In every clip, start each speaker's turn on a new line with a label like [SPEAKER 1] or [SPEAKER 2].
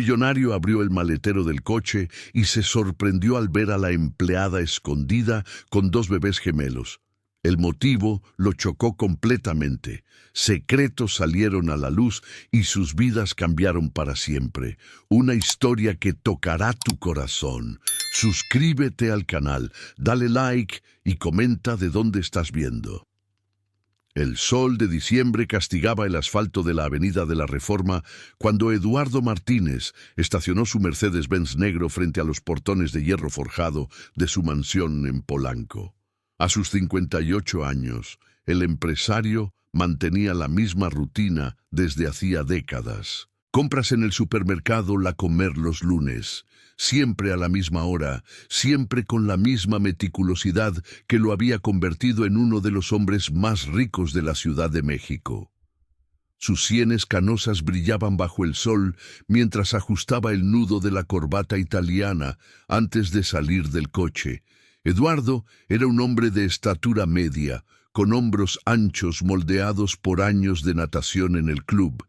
[SPEAKER 1] millonario abrió el maletero del coche y se sorprendió al ver a la empleada escondida con dos bebés gemelos. El motivo lo chocó completamente. Secretos salieron a la luz y sus vidas cambiaron para siempre. Una historia que tocará tu corazón. Suscríbete al canal, dale like y comenta de dónde estás viendo. El sol de diciembre castigaba el asfalto de la Avenida de la Reforma cuando Eduardo Martínez estacionó su Mercedes-Benz negro frente a los portones de hierro forjado de su mansión en Polanco. A sus 58 años, el empresario mantenía la misma rutina desde hacía décadas. Compras en el supermercado La Comer los lunes, siempre a la misma hora, siempre con la misma meticulosidad que lo había convertido en uno de los hombres más ricos de la Ciudad de México. Sus sienes canosas brillaban bajo el sol mientras ajustaba el nudo de la corbata italiana antes de salir del coche. Eduardo era un hombre de estatura media, con hombros anchos moldeados por años de natación en el club,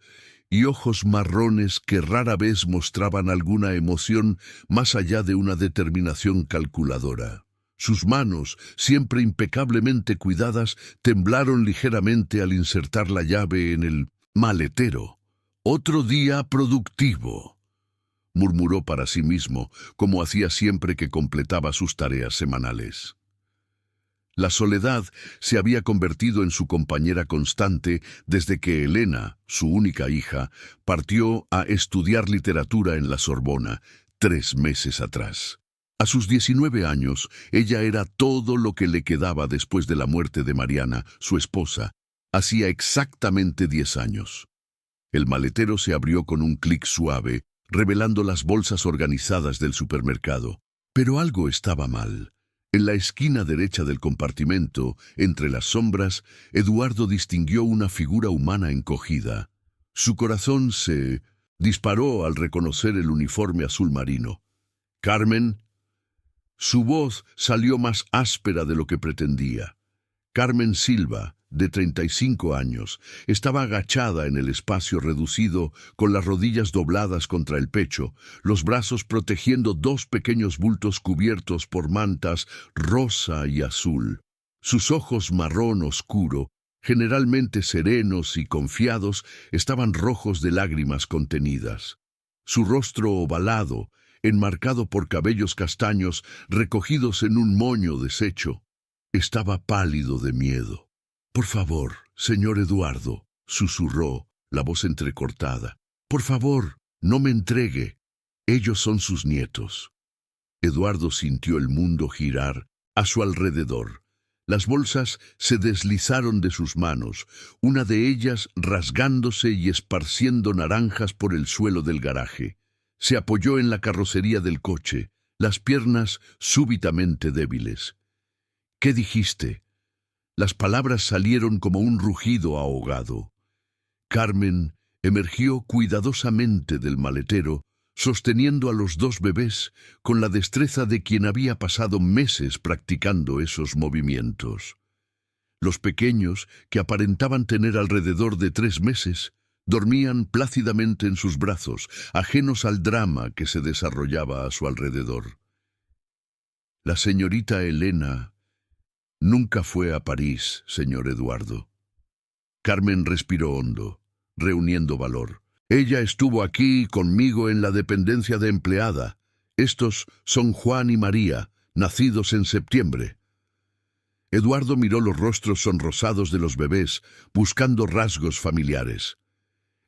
[SPEAKER 1] y ojos marrones que rara vez mostraban alguna emoción más allá de una determinación calculadora. Sus manos, siempre impecablemente cuidadas, temblaron ligeramente al insertar la llave en el maletero. «Otro día productivo», murmuró para sí mismo, como hacía siempre que completaba sus tareas semanales. La soledad se había convertido en su compañera constante desde que Elena, su única hija, partió a estudiar literatura en la Sorbona 3 meses atrás. A sus 19 años, ella era todo lo que le quedaba después de la muerte de Mariana, su esposa, hacía exactamente 10 años. El maletero se abrió con un clic suave, revelando las bolsas organizadas del supermercado. Pero algo estaba mal. En la esquina derecha del compartimento, entre las sombras, Eduardo distinguió una figura humana encogida. Su corazón se disparó al reconocer el uniforme azul marino. «¿Carmen?» Su voz salió más áspera de lo que pretendía. Carmen Silva, de 35 años, estaba agachada en el espacio reducido, con las rodillas dobladas contra el pecho, los brazos protegiendo 2 pequeños bultos cubiertos por mantas rosa y azul. Sus ojos marrón oscuro, generalmente serenos y confiados, estaban rojos de lágrimas contenidas. Su rostro ovalado, enmarcado por cabellos castaños recogidos en un moño deshecho, estaba pálido de miedo. «Por favor, señor Eduardo», susurró, la voz entrecortada. «Por favor, no me entregue. Ellos son sus nietos». Eduardo sintió el mundo girar a su alrededor. Las bolsas se deslizaron de sus manos, una de ellas rasgándose y esparciendo naranjas por el suelo del garaje. Se apoyó en la carrocería del coche, las piernas súbitamente débiles. «¿Qué dijiste?» Las palabras salieron como un rugido ahogado. Carmen emergió cuidadosamente del maletero, sosteniendo a los 2 bebés con la destreza de quien había pasado meses practicando esos movimientos. Los pequeños, que aparentaban tener alrededor de 3 meses, dormían plácidamente en sus brazos, ajenos al drama que se desarrollaba a su alrededor. La señorita Elena nunca fue a París, señor Eduardo. Carmen respiró hondo, reuniendo valor. «Ella estuvo aquí conmigo en la dependencia de empleada. Estos son Juan y María, nacidos en septiembre». Eduardo miró los rostros sonrosados de los bebés, buscando rasgos familiares.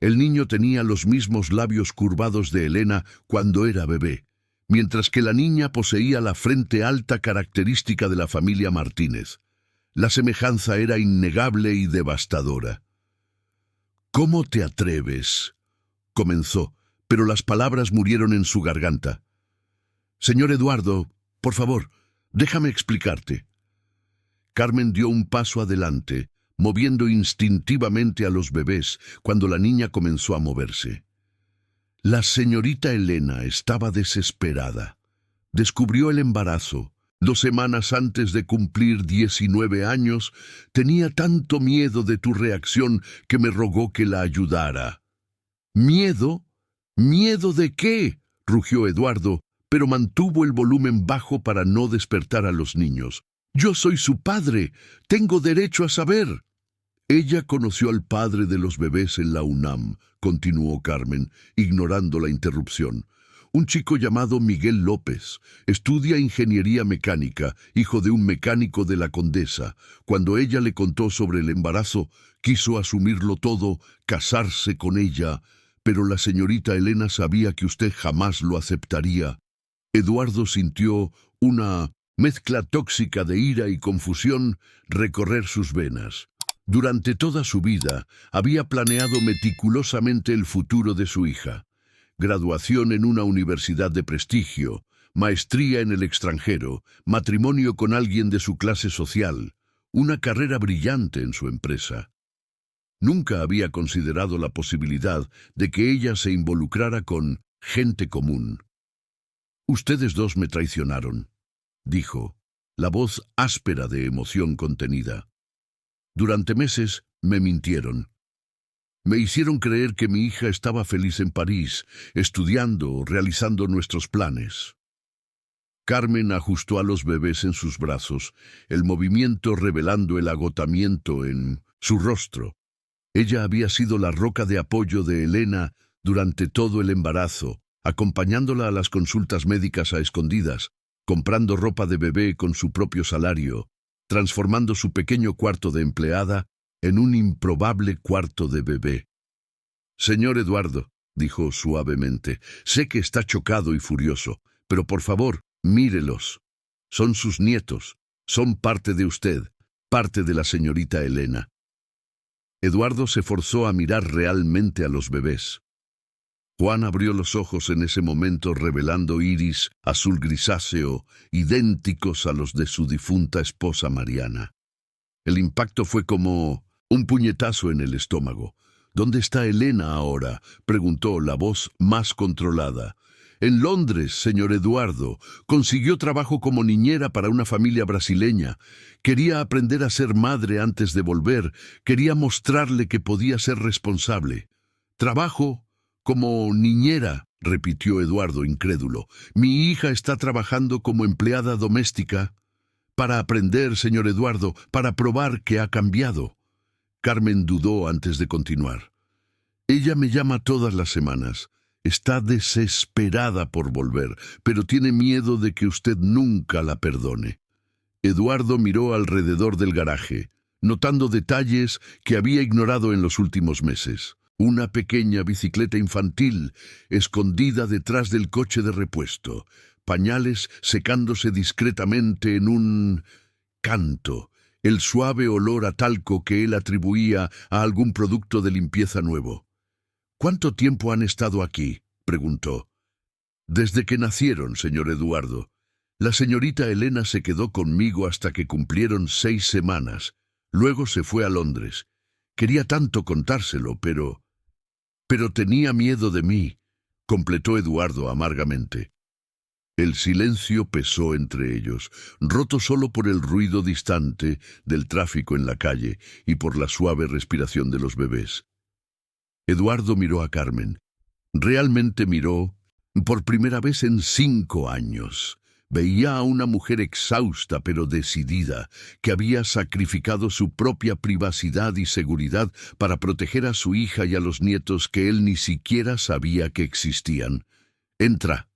[SPEAKER 1] El niño tenía los mismos labios curvados de Elena cuando era bebé, mientras que la niña poseía la frente alta característica de la familia Martínez. La semejanza era innegable y devastadora. «¿Cómo te atreves?», comenzó, pero las palabras murieron en su garganta. «Señor Eduardo, por favor, déjame explicarte». Carmen dio un paso adelante, moviendo instintivamente a los bebés cuando la niña comenzó a moverse. La señorita Elena estaba desesperada. Descubrió el embarazo. 2 semanas antes de cumplir 19 años, tenía tanto miedo de tu reacción que me rogó que la ayudara. «¿Miedo?», ¿Miedo de qué?, rugió Eduardo, pero mantuvo el volumen bajo para no despertar a los niños. Yo soy su padre. Tengo derecho a saber. Ella conoció al padre de los bebés en la UNAM, continuó Carmen, ignorando la interrupción. Un chico llamado Miguel López. Estudia ingeniería mecánica, hijo de un mecánico de la Condesa. Cuando ella le contó sobre el embarazo, quiso asumirlo todo, casarse con ella, pero la señorita Elena sabía que usted jamás lo aceptaría. Eduardo sintió una mezcla tóxica de ira y confusión recorrer sus venas. Durante toda su vida había planeado meticulosamente el futuro de su hija. Graduación en una universidad de prestigio, maestría en el extranjero, matrimonio con alguien de su clase social, una carrera brillante en su empresa. Nunca había considerado la posibilidad de que ella se involucrara con gente común. «Ustedes dos me traicionaron», dijo, la voz áspera de emoción contenida. «Durante meses me mintieron. Me hicieron creer que mi hija estaba feliz en París, estudiando, realizando nuestros planes». Carmen ajustó a los bebés en sus brazos, el movimiento revelando el agotamiento en su rostro. Ella había sido la roca de apoyo de Elena durante todo el embarazo, acompañándola a las consultas médicas a escondidas, comprando ropa de bebé con su propio salario, transformando su pequeño cuarto de empleada en un improbable cuarto de bebé. «Señor Eduardo», dijo suavemente, «sé que está chocado y furioso, pero por favor, mírelos. Son sus nietos, son parte de usted, parte de la señorita Elena». Eduardo se forzó a mirar realmente a los bebés. Juan abrió los ojos en ese momento revelando iris azul grisáceo, idénticos a los de su difunta esposa Mariana. El impacto fue como un puñetazo en el estómago. «¿Dónde está Elena ahora?», preguntó la voz más controlada. «En Londres, señor Eduardo. Consiguió trabajo como niñera para una familia brasileña. Quería aprender a ser madre antes de volver. Quería mostrarle que podía ser responsable. Trabajo como niñera», repitió Eduardo incrédulo. «Mi hija está trabajando como empleada doméstica. Para aprender, señor Eduardo, para probar que ha cambiado». Carmen dudó antes de continuar. «Ella me llama todas las semanas. Está desesperada por volver, pero tiene miedo de que usted nunca la perdone». Eduardo miró alrededor del garaje, notando detalles que había ignorado en los últimos meses. Una pequeña bicicleta infantil escondida detrás del coche de repuesto, pañales secándose discretamente en un canto, el suave olor a talco que él atribuía a algún producto de limpieza nuevo. «¿Cuánto tiempo han estado aquí?», preguntó. «Desde que nacieron, señor Eduardo. La señorita Elena se quedó conmigo hasta que cumplieron 6 semanas. Luego se fue a Londres. Quería tanto contárselo, pero tenía miedo de mí», completó Eduardo amargamente. El silencio pesó entre ellos, roto solo por el ruido distante del tráfico en la calle y por la suave respiración de los bebés. Eduardo miró a Carmen. Realmente miró por primera vez en 5 años. Veía a una mujer exhausta pero decidida, que había sacrificado su propia privacidad y seguridad para proteger a su hija y a los nietos que él ni siquiera sabía que existían. «Entra»,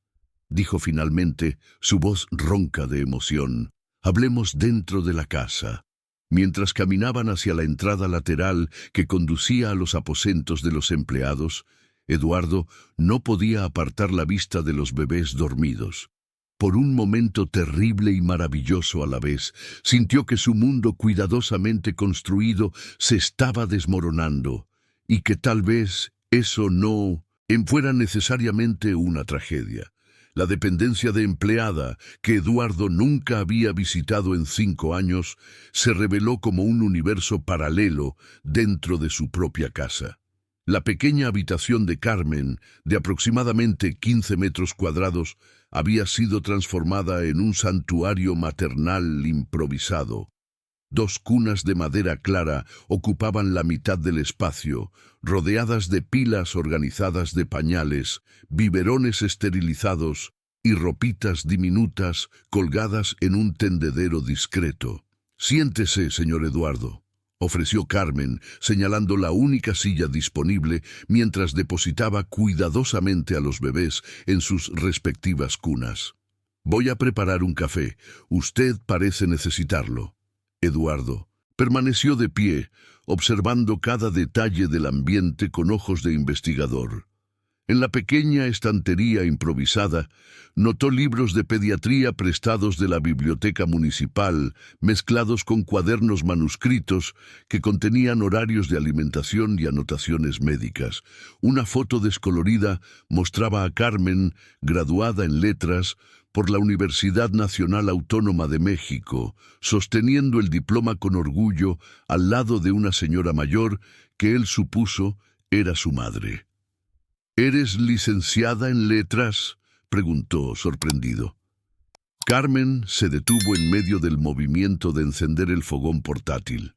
[SPEAKER 1] dijo finalmente, su voz ronca de emoción. «Hablemos dentro de la casa». Mientras caminaban hacia la entrada lateral que conducía a los aposentos de los empleados, Eduardo no podía apartar la vista de los bebés dormidos. Por un momento terrible y maravilloso a la vez, sintió que su mundo cuidadosamente construido se estaba desmoronando, y que tal vez eso no fuera necesariamente una tragedia. La dependencia de empleada, que Eduardo nunca había visitado en 5 años, se reveló como un universo paralelo dentro de su propia casa. La pequeña habitación de Carmen, de aproximadamente 15 metros cuadrados, había sido transformada en un santuario maternal improvisado. 2 cunas de madera clara ocupaban la mitad del espacio, rodeadas de pilas organizadas de pañales, biberones esterilizados y ropitas diminutas colgadas en un tendedero discreto. «Siéntese, señor Eduardo», ofreció Carmen, señalando la única silla disponible mientras depositaba cuidadosamente a los bebés en sus respectivas cunas. «Voy a preparar un café. Usted parece necesitarlo». Eduardo permaneció de pie, observando cada detalle del ambiente con ojos de investigador. En la pequeña estantería improvisada, notó libros de pediatría prestados de la biblioteca municipal, mezclados con cuadernos manuscritos que contenían horarios de alimentación y anotaciones médicas. Una foto descolorida mostraba a Carmen, graduada en letras, por la Universidad Nacional Autónoma de México, sosteniendo el diploma con orgullo al lado de una señora mayor que él supuso era su madre. «¿Eres licenciada en letras?», preguntó, sorprendido. Carmen se detuvo en medio del movimiento de encender el fogón portátil.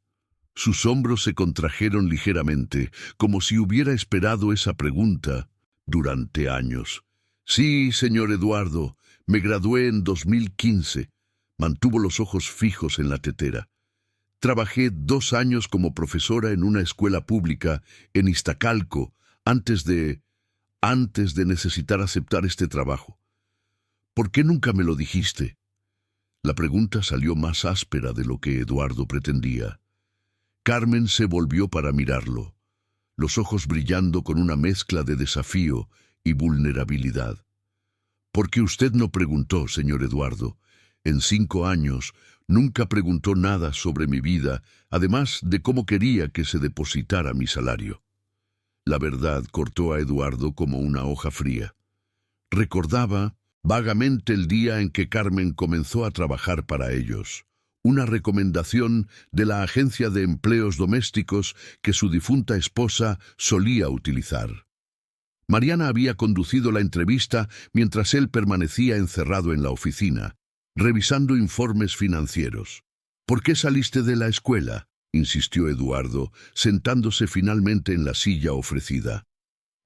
[SPEAKER 1] Sus hombros se contrajeron ligeramente, como si hubiera esperado esa pregunta durante años. «Sí, señor Eduardo, me gradué en 2015. Mantuvo los ojos fijos en la tetera. «Trabajé 2 años como profesora en una escuela pública en Iztacalco antes de necesitar aceptar este trabajo. ¿Por qué nunca me lo dijiste?». La pregunta salió más áspera de lo que Eduardo pretendía. Carmen se volvió para mirarlo, los ojos brillando con una mezcla de desafío y vulnerabilidad. «¿Por qué usted no preguntó, señor Eduardo? En 5 años nunca preguntó nada sobre mi vida, además de cómo quería que se depositara mi salario». La verdad cortó a Eduardo como una hoja fría. Recordaba vagamente el día en que Carmen comenzó a trabajar para ellos, una recomendación de la agencia de empleos domésticos que su difunta esposa solía utilizar. Mariana había conducido la entrevista mientras él permanecía encerrado en la oficina, revisando informes financieros. «¿Por qué saliste de la escuela?», insistió Eduardo, sentándose finalmente en la silla ofrecida.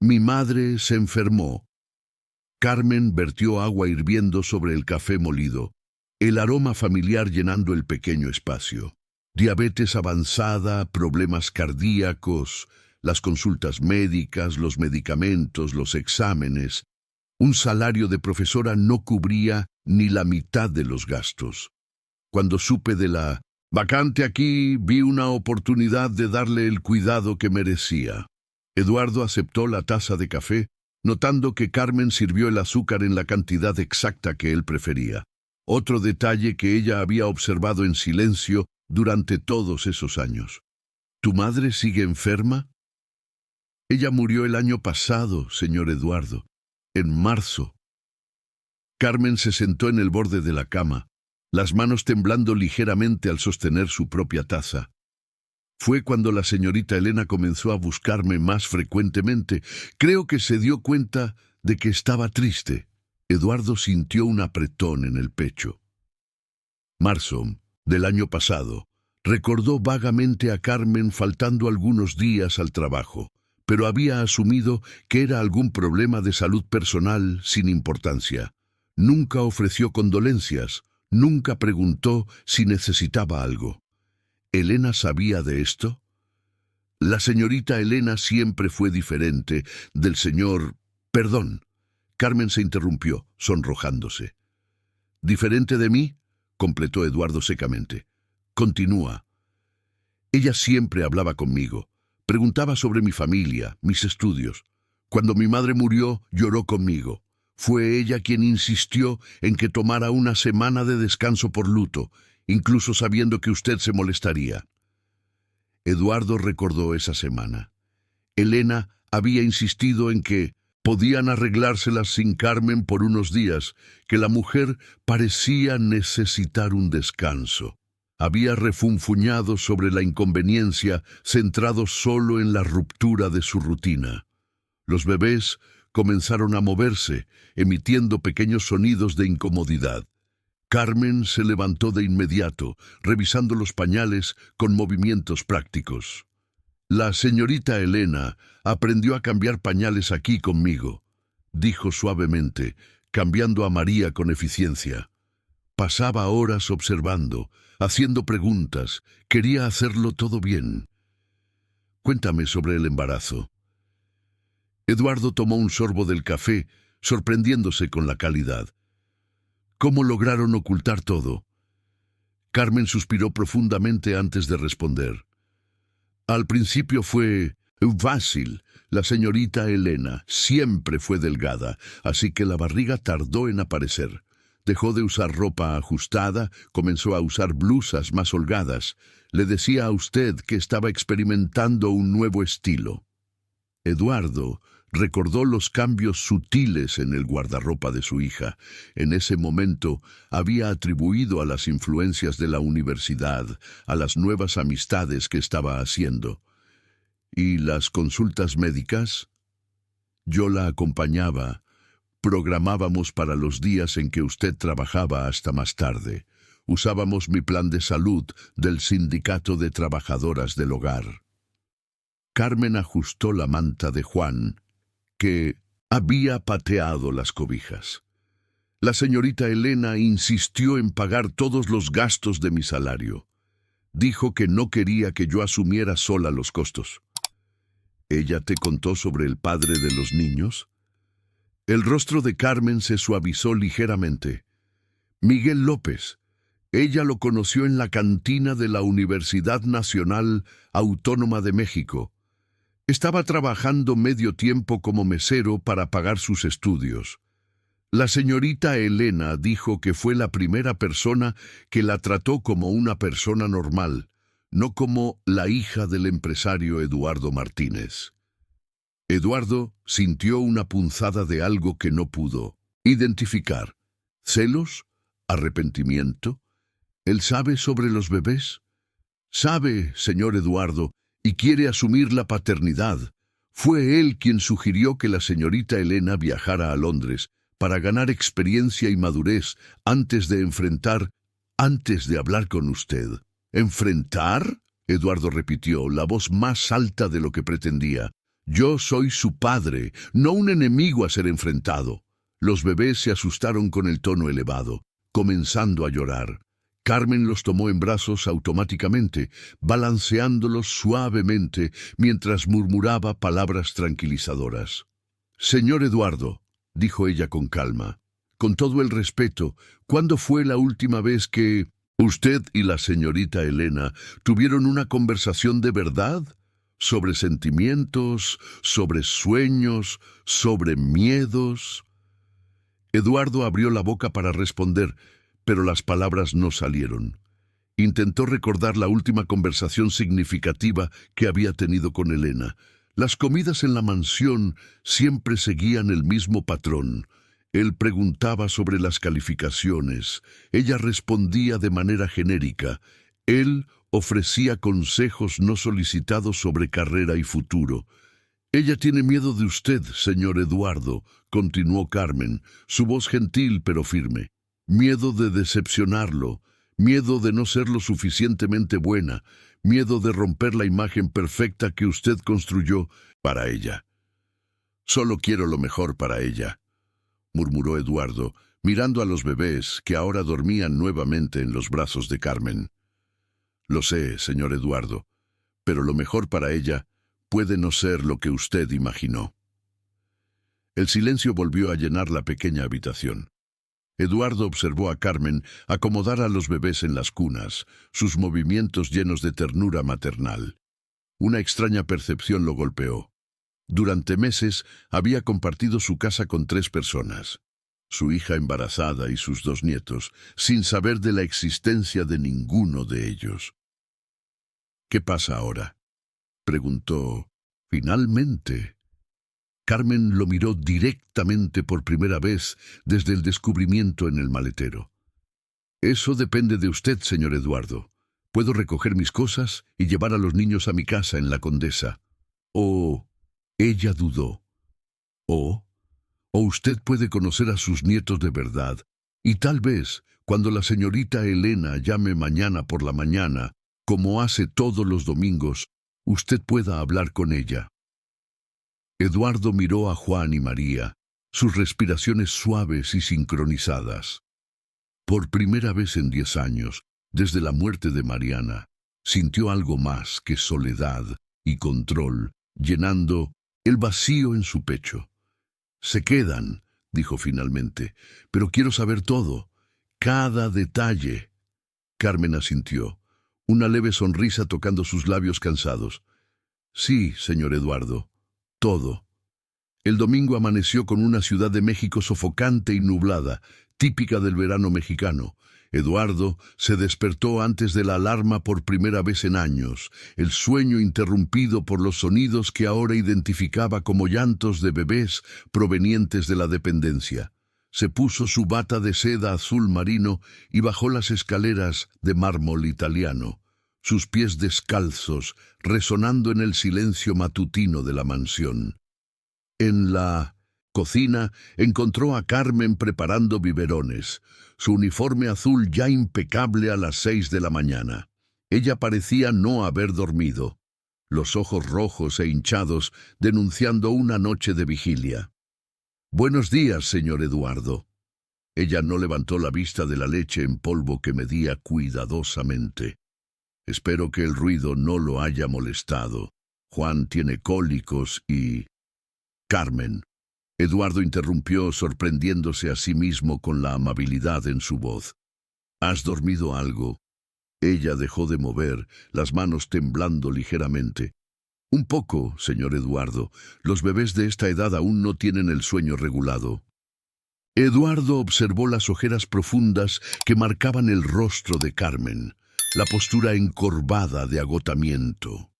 [SPEAKER 1] «Mi madre se enfermó». Carmen vertió agua hirviendo sobre el café molido, el aroma familiar llenando el pequeño espacio. Diabetes avanzada, problemas cardíacos, las consultas médicas, los medicamentos, los exámenes. Un salario de profesora no cubría ni la mitad de los gastos. Cuando supe de la vacante aquí, vi una oportunidad de darle el cuidado que merecía. Eduardo aceptó la taza de café, notando que Carmen sirvió el azúcar en la cantidad exacta que él prefería. Otro detalle que ella había observado en silencio durante todos esos años. «¿Tu madre sigue enferma?». «Ella murió el año pasado, señor Eduardo, en marzo». Carmen se sentó en el borde de la cama, las manos temblando ligeramente al sostener su propia taza. «Fue cuando la señorita Elena comenzó a buscarme más frecuentemente. Creo que se dio cuenta de que estaba triste». Eduardo sintió un apretón en el pecho. Marzo del año pasado. Recordó vagamente a Carmen faltando algunos días al trabajo, pero había asumido que era algún problema de salud personal sin importancia. Nunca ofreció condolencias, nunca preguntó si necesitaba algo. ¿Elena sabía de esto? La señorita Elena siempre fue diferente del señor... Perdón. Carmen se interrumpió, sonrojándose. «¿Diferente de mí?», completó Eduardo secamente. «Continúa». «Ella siempre hablaba conmigo. Preguntaba sobre mi familia, mis estudios. Cuando mi madre murió, lloró conmigo. Fue ella quien insistió en que tomara una semana de descanso por luto, incluso sabiendo que usted se molestaría». Eduardo recordó esa semana. Elena había insistido en que podían arreglárselas sin Carmen por unos días, que la mujer parecía necesitar un descanso. Había refunfuñado sobre la inconveniencia, centrado solo en la ruptura de su rutina. Los bebés comenzaron a moverse, emitiendo pequeños sonidos de incomodidad. Carmen se levantó de inmediato, revisando los pañales con movimientos prácticos. La señorita Elena aprendió a cambiar pañales aquí conmigo, dijo suavemente, cambiando a María con eficiencia. Pasaba horas observando, haciendo preguntas, quería hacerlo todo bien. Cuéntame sobre el embarazo. Eduardo tomó un sorbo del café, sorprendiéndose con la calidad. ¿Cómo lograron ocultar todo? Carmen suspiró profundamente antes de responder. Al principio fue fácil. La señorita Elena siempre fue delgada, así que la barriga tardó en aparecer. Dejó de usar ropa ajustada, comenzó a usar blusas más holgadas. Le decía a usted que estaba experimentando un nuevo estilo. Eduardo recordó los cambios sutiles en el guardarropa de su hija. En ese momento había atribuido a las influencias de la universidad, a las nuevas amistades que estaba haciendo. ¿Y las consultas médicas? Yo la acompañaba. Programábamos para los días en que usted trabajaba hasta más tarde. Usábamos mi plan de salud del Sindicato de Trabajadoras del Hogar. Carmen ajustó la manta de Juan, que había pateado las cobijas. La señorita Elena insistió en pagar todos los gastos de mi salario. Dijo que no quería que yo asumiera sola los costos. ¿Ella te contó sobre el padre de los niños? El rostro de Carmen se suavizó ligeramente. Miguel López. Ella lo conoció en la cantina de la Universidad Nacional Autónoma de México. Estaba trabajando medio tiempo como mesero para pagar sus estudios. La señorita Elena dijo que fue la primera persona que la trató como una persona normal, no como la hija del empresario Eduardo Martínez. Eduardo sintió una punzada de algo que no pudo identificar. ¿Celos? ¿Arrepentimiento? ¿Él sabe sobre los bebés? Sabe, señor Eduardo, y quiere asumir la paternidad. Fue él quien sugirió que la señorita Elena viajara a Londres para ganar experiencia y madurez antes de hablar con usted. ¿Enfrentar? Eduardo repitió, la voz más alta de lo que pretendía. Yo soy su padre, no un enemigo a ser enfrentado. Los bebés se asustaron con el tono elevado, comenzando a llorar. Carmen los tomó en brazos automáticamente, balanceándolos suavemente mientras murmuraba palabras tranquilizadoras. Señor Eduardo, dijo ella con calma, con todo el respeto, ¿cuándo fue la última vez que usted y la señorita Elena tuvieron una conversación de verdad? ¿Sobre sentimientos, sobre sueños, sobre miedos? Eduardo abrió la boca para responder, pero las palabras no salieron. Intentó recordar la última conversación significativa que había tenido con Elena. Las comidas en la mansión siempre seguían el mismo patrón. Él preguntaba sobre las calificaciones. Ella respondía de manera genérica. Él ofrecía consejos no solicitados sobre carrera y futuro. Ella tiene miedo de usted, señor Eduardo, continuó Carmen, su voz gentil pero firme. Miedo de decepcionarlo, miedo de no ser lo suficientemente buena, miedo de romper la imagen perfecta que usted construyó para ella. Solo quiero lo mejor para ella, murmuró Eduardo, mirando a los bebés que ahora dormían nuevamente en los brazos de Carmen. Lo sé, señor Eduardo, pero lo mejor para ella puede no ser lo que usted imaginó. El silencio volvió a llenar la pequeña habitación. Eduardo observó a Carmen acomodar a los bebés en las cunas, sus movimientos llenos de ternura maternal. Una extraña percepción lo golpeó. Durante meses había compartido su casa con 3 personas, su hija embarazada y sus 2 nietos, sin saber de la existencia de ninguno de ellos. ¿Qué pasa ahora?, preguntó. Finalmente. Carmen lo miró directamente por primera vez desde el descubrimiento en el maletero. Eso depende de usted, señor Eduardo. Puedo recoger mis cosas y llevar a los niños a mi casa en la Condesa. O, ella dudó. O usted puede conocer a sus nietos de verdad y tal vez Cuando la señorita Elena llame mañana por la mañana, como hace todos los domingos, usted pueda hablar con ella. Eduardo miró a Juan y María, sus respiraciones suaves y sincronizadas. Por primera vez en 10 años, desde la muerte de Mariana, sintió algo más que soledad y control, llenando el vacío en su pecho. «Se quedan», dijo finalmente, «pero quiero saber todo, cada detalle». Carmen asintió, una leve sonrisa tocando sus labios cansados. «Sí, señor Eduardo, todo». El domingo amaneció con una Ciudad de México sofocante y nublada, típica del verano mexicano. Eduardo se despertó antes de la alarma por primera vez en años, el sueño interrumpido por los sonidos que ahora identificaba como llantos de bebés provenientes de la dependencia. Se puso su bata de seda azul marino y bajó las escaleras de mármol italiano, sus pies descalzos resonando en el silencio matutino de la mansión. En la cocina encontró a Carmen preparando biberones, su uniforme azul ya impecable a las 6 de la mañana. Ella parecía no haber dormido, los ojos rojos e hinchados denunciando una noche de vigilia. «Buenos días, señor Eduardo». Ella no levantó la vista de la leche en polvo que medía cuidadosamente. «Espero que el ruido no lo haya molestado. Juan tiene cólicos y...» «Carmen», Eduardo interrumpió, sorprendiéndose a sí mismo con la amabilidad en su voz. «¿Has dormido algo?» Ella dejó de mover, las manos temblando ligeramente. «Un poco, señor Eduardo. Los bebés de esta edad aún no tienen el sueño regulado». Eduardo observó las ojeras profundas que marcaban el rostro de Carmen, la postura encorvada de agotamiento.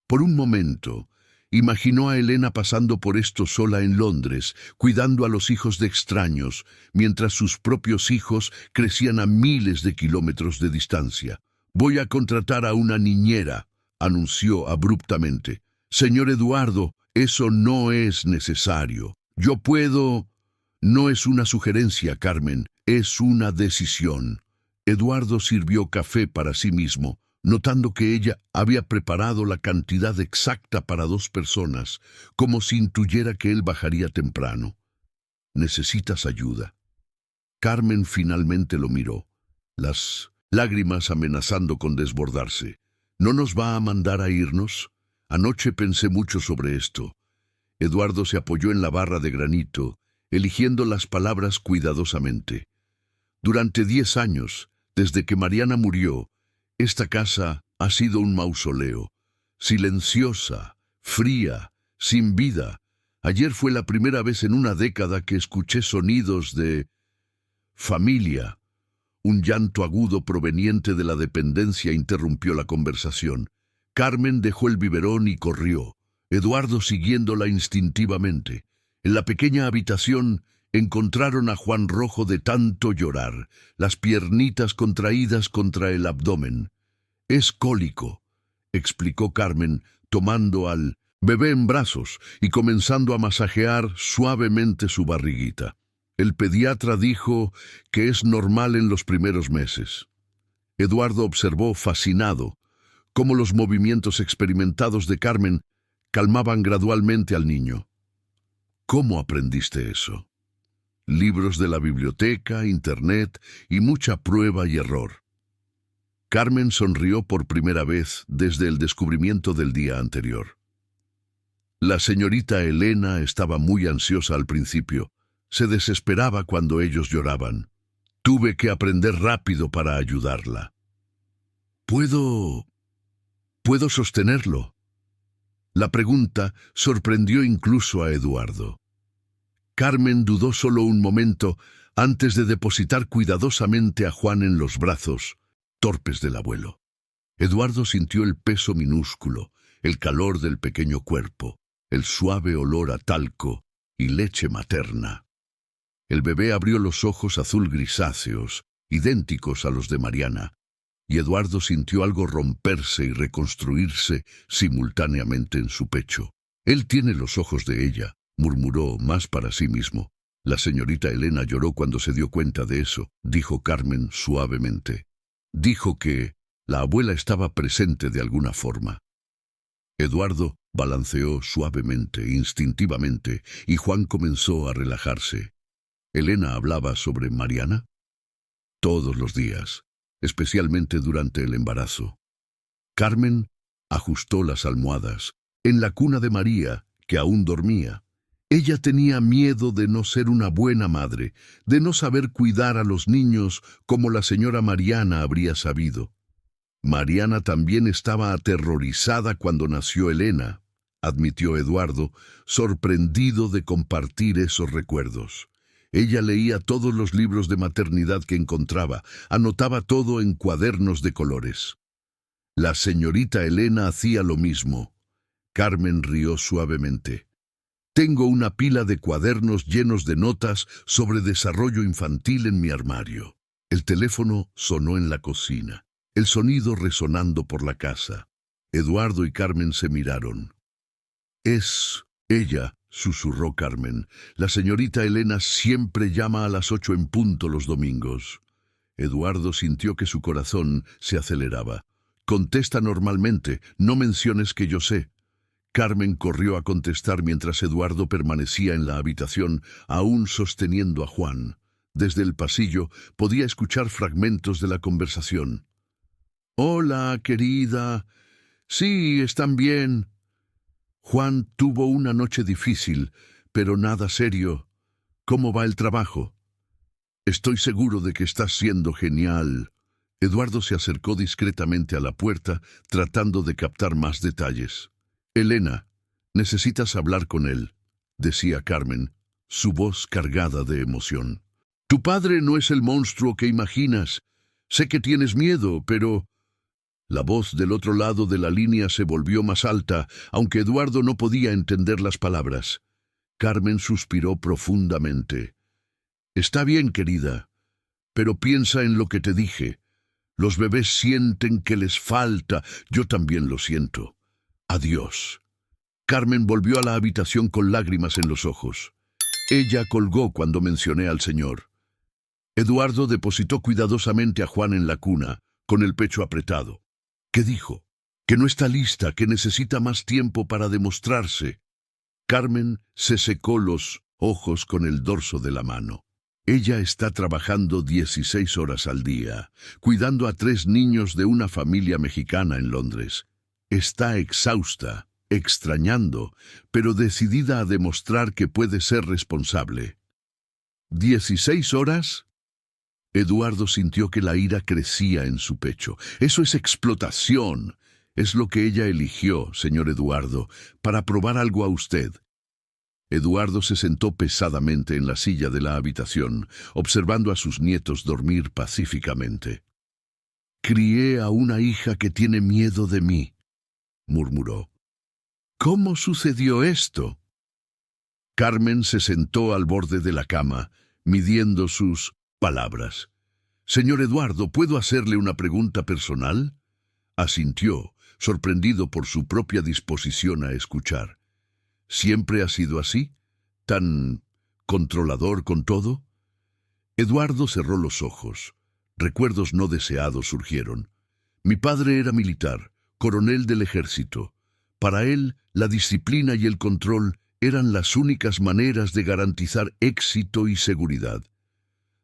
[SPEAKER 1] Por un momento, imaginó a Elena pasando por esto sola en Londres, cuidando a los hijos de extraños, mientras sus propios hijos crecían a miles de kilómetros de distancia. «Voy a contratar a una niñera», anunció abruptamente. «Señor Eduardo, eso no es necesario. Yo puedo...» «No es una sugerencia, Carmen, es una decisión». Eduardo sirvió café para sí mismo, notando que ella había preparado la cantidad exacta para 2 personas, como si intuyera que él bajaría temprano. «¿Necesitas ayuda?» Carmen finalmente lo miró, las lágrimas amenazando con desbordarse. «¿No nos va a mandar a irnos? Anoche pensé mucho sobre esto». Eduardo se apoyó en la barra de granito, eligiendo las palabras cuidadosamente. «Durante 10 años, desde que Mariana murió, esta casa ha sido un mausoleo, silenciosa, fría, sin vida. Ayer fue la primera vez en una década que escuché sonidos de familia». Un llanto agudo proveniente de la dependencia interrumpió la conversación. Carmen dejó el biberón y corrió, Eduardo siguiéndola instintivamente. En la pequeña habitación encontraron a Juan rojo de tanto llorar, las piernitas contraídas contra el abdomen. «Es cólico», explicó Carmen, tomando al bebé en brazos y comenzando a masajear suavemente su barriguita. «El pediatra dijo que es normal en los primeros meses». Eduardo observó fascinado cómo los movimientos experimentados de Carmen calmaban gradualmente al niño. «¿Cómo aprendiste eso?» «Libros de la biblioteca, internet y mucha prueba y error». Carmen sonrió por primera vez desde el descubrimiento del día anterior. La señorita Elena estaba muy ansiosa al principio. Se desesperaba cuando ellos lloraban. Tuve que aprender rápido para ayudarla. ¿Puedo sostenerlo?» La pregunta sorprendió incluso a Eduardo. Carmen dudó solo un momento antes de depositar cuidadosamente a Juan en los brazos torpes del abuelo. Eduardo sintió el peso minúsculo, el calor del pequeño cuerpo, el suave olor a talco y leche materna. El bebé abrió los ojos azul grisáceos, idénticos a los de Mariana, y Eduardo sintió algo romperse y reconstruirse simultáneamente en su pecho. «Él tiene los ojos de ella», murmuró más para sí mismo. La señorita Elena lloró cuando se dio cuenta de eso, dijo Carmen suavemente. Dijo que la abuela estaba presente de alguna forma. Eduardo balanceó suavemente, instintivamente, y Juan comenzó a relajarse. ¿Elena hablaba sobre Mariana? Todos los días, especialmente durante el embarazo. Carmen ajustó las almohadas en la cuna de María, que aún dormía. Ella tenía miedo de no ser una buena madre, de no saber cuidar a los niños como la señora Mariana habría sabido. Mariana también estaba aterrorizada cuando nació Elena, admitió Eduardo, sorprendido de compartir esos recuerdos. Ella leía todos los libros de maternidad que encontraba, anotaba todo en cuadernos de colores. La señorita Elena hacía lo mismo. Carmen rió suavemente. Tengo una pila de cuadernos llenos de notas sobre desarrollo infantil en mi armario. El teléfono sonó en la cocina, el sonido resonando por la casa. Eduardo y Carmen se miraron. «Es ella», susurró Carmen. «La señorita Elena siempre llama a las 8 en punto los domingos». Eduardo sintió que su corazón se aceleraba. «Contesta normalmente, no menciones que yo sé». Carmen corrió a contestar mientras Eduardo permanecía en la habitación, aún sosteniendo a Juan. Desde el pasillo podía escuchar fragmentos de la conversación. «Hola, querida. Sí, están bien. Juan tuvo una noche difícil, pero nada serio. ¿Cómo va el trabajo?» «Estoy seguro de que estás siendo genial». Eduardo se acercó discretamente a la puerta, tratando de captar más detalles. «Elena, necesitas hablar con él», decía Carmen, su voz cargada de emoción. «Tu padre no es el monstruo que imaginas. Sé que tienes miedo, pero...» La voz del otro lado de la línea se volvió más alta, aunque Eduardo no podía entender las palabras. Carmen suspiró profundamente. «Está bien, querida, pero piensa en lo que te dije. Los bebés sienten que les falta. Yo también lo siento. Adiós». Carmen volvió a la habitación con lágrimas en los ojos. Ella colgó cuando mencioné al señor. Eduardo depositó cuidadosamente a Juan en la cuna, con el pecho apretado. ¿Qué dijo? Que no está lista, que necesita más tiempo para demostrarse. Carmen se secó los ojos con el dorso de la mano. Ella está trabajando 16 horas al día, cuidando a 3 niños de una familia mexicana en Londres. Está exhausta, extrañando, pero decidida a demostrar que puede ser responsable. ¿16 horas? Eduardo sintió que la ira crecía en su pecho. Eso es explotación. Es lo que ella eligió, señor Eduardo, para probar algo a usted. Eduardo se sentó pesadamente en la silla de la habitación, observando a sus nietos dormir pacíficamente. «Crié a una hija que tiene miedo de mí», murmuró. «¿Cómo sucedió esto?» Carmen se sentó al borde de la cama, midiendo sus palabras. «Señor Eduardo, ¿puedo hacerle una pregunta personal?» Asintió, sorprendido por su propia disposición a escuchar. ¿Siempre ha sido así? ¿Tan controlador con todo? Eduardo cerró los ojos. Recuerdos no deseados surgieron. Mi padre era militar, coronel del ejército. Para él, la disciplina y el control eran las únicas maneras de garantizar éxito y seguridad.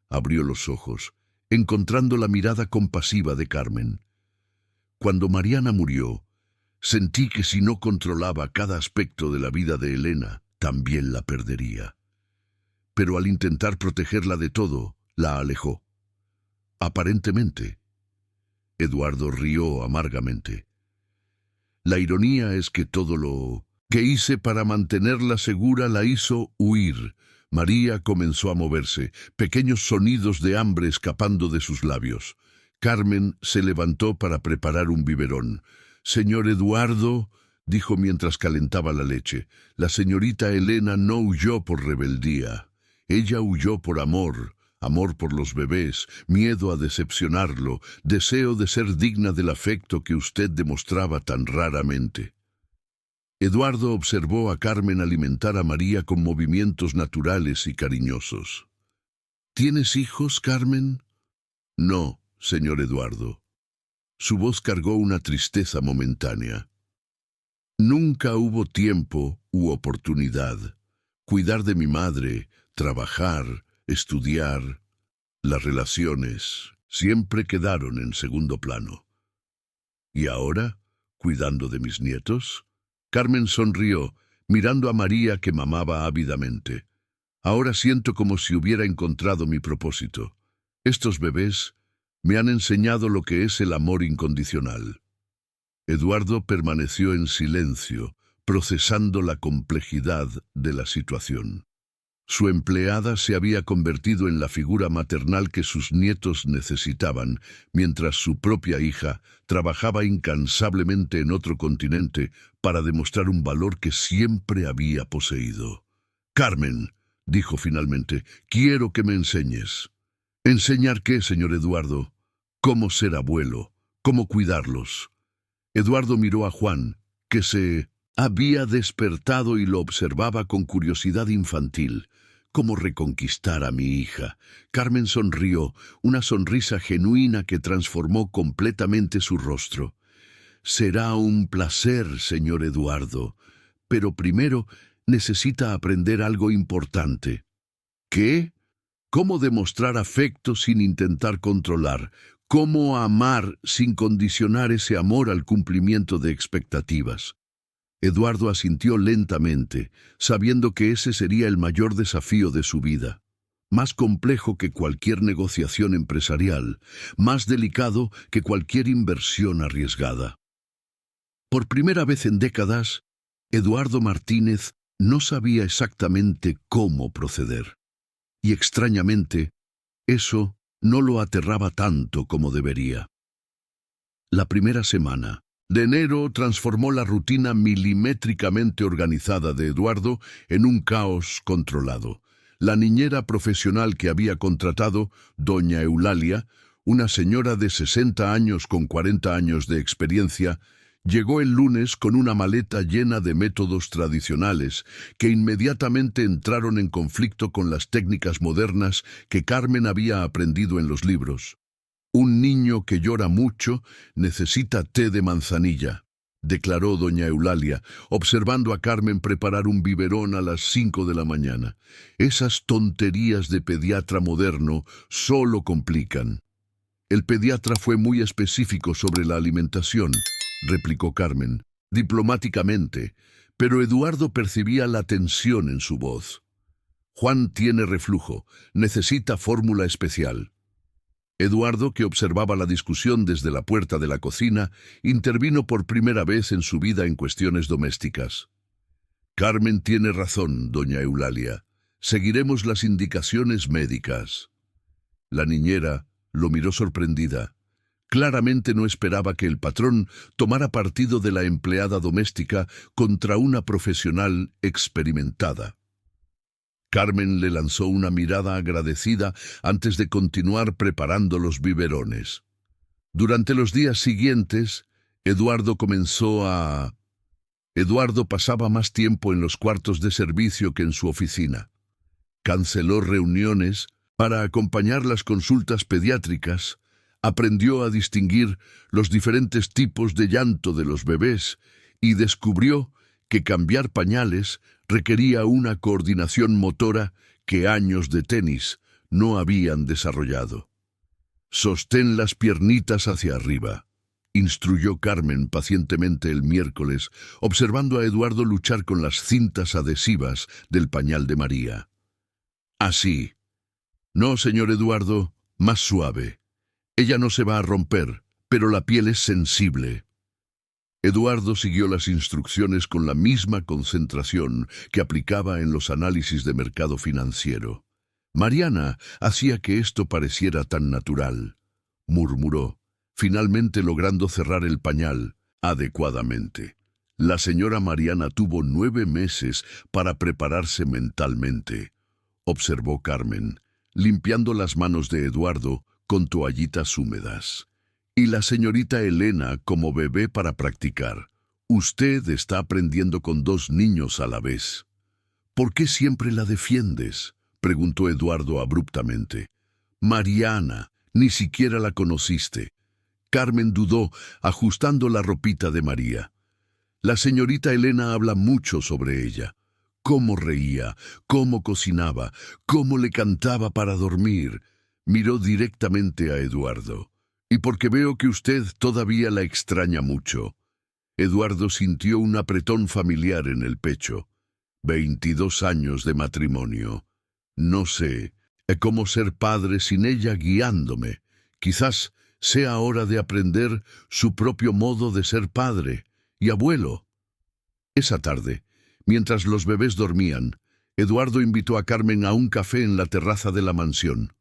[SPEAKER 1] Abrió los ojos, encontrando la mirada compasiva de Carmen. Cuando Mariana murió, sentí que si no controlaba cada aspecto de la vida de Elena, también la perdería. Pero al intentar protegerla de todo, la alejó. Aparentemente. Eduardo rió amargamente. La ironía es que todo lo que hice para mantenerla segura la hizo huir. María comenzó a moverse, pequeños sonidos de hambre escapando de sus labios. Carmen se levantó para preparar un biberón. «Señor Eduardo», dijo mientras calentaba la leche, «la señorita Elena no huyó por rebeldía. Ella huyó por amor, amor por los bebés, miedo a decepcionarlo, deseo de ser digna del afecto que usted demostraba tan raramente». Eduardo observó a Carmen alimentar a María con movimientos naturales y cariñosos. ¿Tienes hijos, Carmen? No, señor Eduardo. Su voz cargó una tristeza momentánea. Nunca hubo tiempo u oportunidad. Cuidar de mi madre, trabajar, estudiar, las relaciones, siempre quedaron en segundo plano. ¿Y ahora, cuidando de mis nietos? Carmen sonrió, mirando a María que mamaba ávidamente. Ahora siento como si hubiera encontrado mi propósito. Estos bebés me han enseñado lo que es el amor incondicional. Eduardo permaneció en silencio, procesando la complejidad de la situación. Su empleada se había convertido en la figura maternal que sus nietos necesitaban, mientras su propia hija trabajaba incansablemente en otro continente para demostrar un valor que siempre había poseído. «Carmen», dijo finalmente, «quiero que me enseñes». «¿Enseñar qué, señor Eduardo?» «Cómo ser abuelo, cómo cuidarlos». Eduardo miró a Juan, que se había despertado y lo observaba con curiosidad infantil. «¿Cómo reconquistar a mi hija?» Carmen sonrió, una sonrisa genuina que transformó completamente su rostro. «Será un placer, señor Eduardo, pero primero necesita aprender algo importante». «¿Qué?» «Cómo demostrar afecto sin intentar controlar, cómo amar sin condicionar ese amor al cumplimiento de expectativas». Eduardo asintió lentamente, sabiendo que ese sería el mayor desafío de su vida. Más complejo que cualquier negociación empresarial, más delicado que cualquier inversión arriesgada. Por primera vez en décadas, Eduardo Martínez no sabía exactamente cómo proceder. Y extrañamente, eso no lo aterraba tanto como debería. La primera semana de enero transformó la rutina milimétricamente organizada de Eduardo en un caos controlado. La niñera profesional que había contratado, doña Eulalia, una señora de 60 años con 40 años de experiencia, llegó el lunes con una maleta llena de métodos tradicionales que inmediatamente entraron en conflicto con las técnicas modernas que Carmen había aprendido en los libros. «Un niño que llora mucho necesita té de manzanilla», declaró doña Eulalia, observando a Carmen preparar un biberón a las 5 de la mañana. «Esas tonterías de pediatra moderno solo complican». «El pediatra fue muy específico sobre la alimentación», replicó Carmen, diplomáticamente, pero Eduardo percibía la tensión en su voz. «Juan tiene reflujo, necesita fórmula especial». Eduardo, que observaba la discusión desde la puerta de la cocina, intervino por primera vez en su vida en cuestiones domésticas. «Carmen tiene razón, doña Eulalia. Seguiremos las indicaciones médicas». La niñera lo miró sorprendida. Claramente no esperaba que el patrón tomara partido de la empleada doméstica contra una profesional experimentada. Carmen le lanzó una mirada agradecida antes de continuar preparando los biberones. Durante los días siguientes, Eduardo pasaba más tiempo en los cuartos de servicio que en su oficina. Canceló reuniones para acompañar las consultas pediátricas, aprendió a distinguir los diferentes tipos de llanto de los bebés y descubrió que cambiar pañales requería una coordinación motora que años de tenis no habían desarrollado. «Sostén las piernitas hacia arriba», instruyó Carmen pacientemente el miércoles, observando a Eduardo luchar con las cintas adhesivas del pañal de María. «Así». «No, señor Eduardo, más suave. Ella no se va a romper, pero la piel es sensible». Eduardo siguió las instrucciones con la misma concentración que aplicaba en los análisis de mercado financiero. Mariana hacía que esto pareciera tan natural. Murmuró, finalmente logrando cerrar el pañal adecuadamente. La señora Mariana tuvo 9 meses para prepararse mentalmente, observó Carmen, limpiando las manos de Eduardo con toallitas húmedas. Y la señorita Elena como bebé para practicar. Usted está aprendiendo con dos niños a la vez. ¿Por qué siempre la defiendes?, preguntó Eduardo abruptamente. Mariana, ni siquiera la conociste. Carmen dudó, ajustando la ropita de María. La señorita Elena habla mucho sobre ella. Cómo reía, cómo cocinaba, cómo le cantaba para dormir. Miró directamente a Eduardo. Y porque veo que usted todavía la extraña mucho. Eduardo sintió un apretón familiar en el pecho. 22 años de matrimonio. No sé cómo ser padre sin ella guiándome. Quizás sea hora de aprender su propio modo de ser padre y abuelo. Esa tarde, mientras los bebés dormían, Eduardo invitó a Carmen a un café en la terraza de la mansión.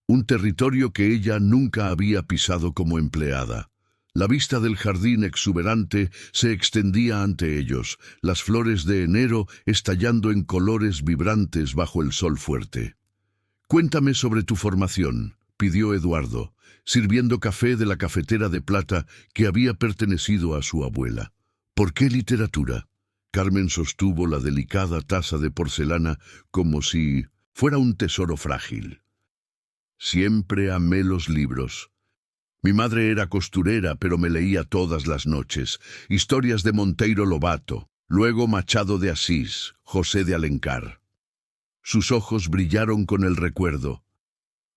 [SPEAKER 1] Un territorio que ella nunca había pisado como empleada. La vista del jardín exuberante se extendía ante ellos, las flores de enero estallando en colores vibrantes bajo el sol fuerte. «Cuéntame sobre tu formación», pidió Eduardo, sirviendo café de la cafetera de plata que había pertenecido a su abuela. «¿Por qué literatura?». Carmen sostuvo la delicada taza de porcelana como si fuera un tesoro frágil. «Siempre amé los libros. Mi madre era costurera, pero me leía todas las noches historias de Monteiro Lobato, luego Machado de Asís, José de Alencar». Sus ojos brillaron con el recuerdo.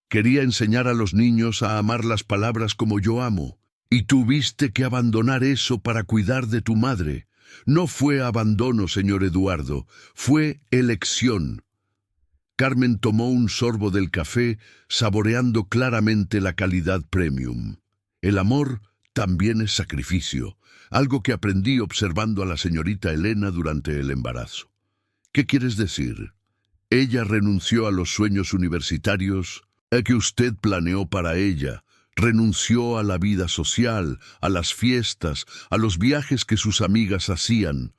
[SPEAKER 1] «Quería enseñar a los niños a amar las palabras como yo amo, y tuviste que abandonar eso para cuidar de tu madre. No fue abandono, señor Eduardo, fue elección». Carmen tomó un sorbo del café, saboreando claramente la calidad premium. El amor también es sacrificio, algo que aprendí observando a la señorita Elena durante el embarazo. ¿Qué quieres decir? Ella renunció a los sueños universitarios que usted planeó para ella, renunció a la vida social, a las fiestas, a los viajes que sus amigas hacían,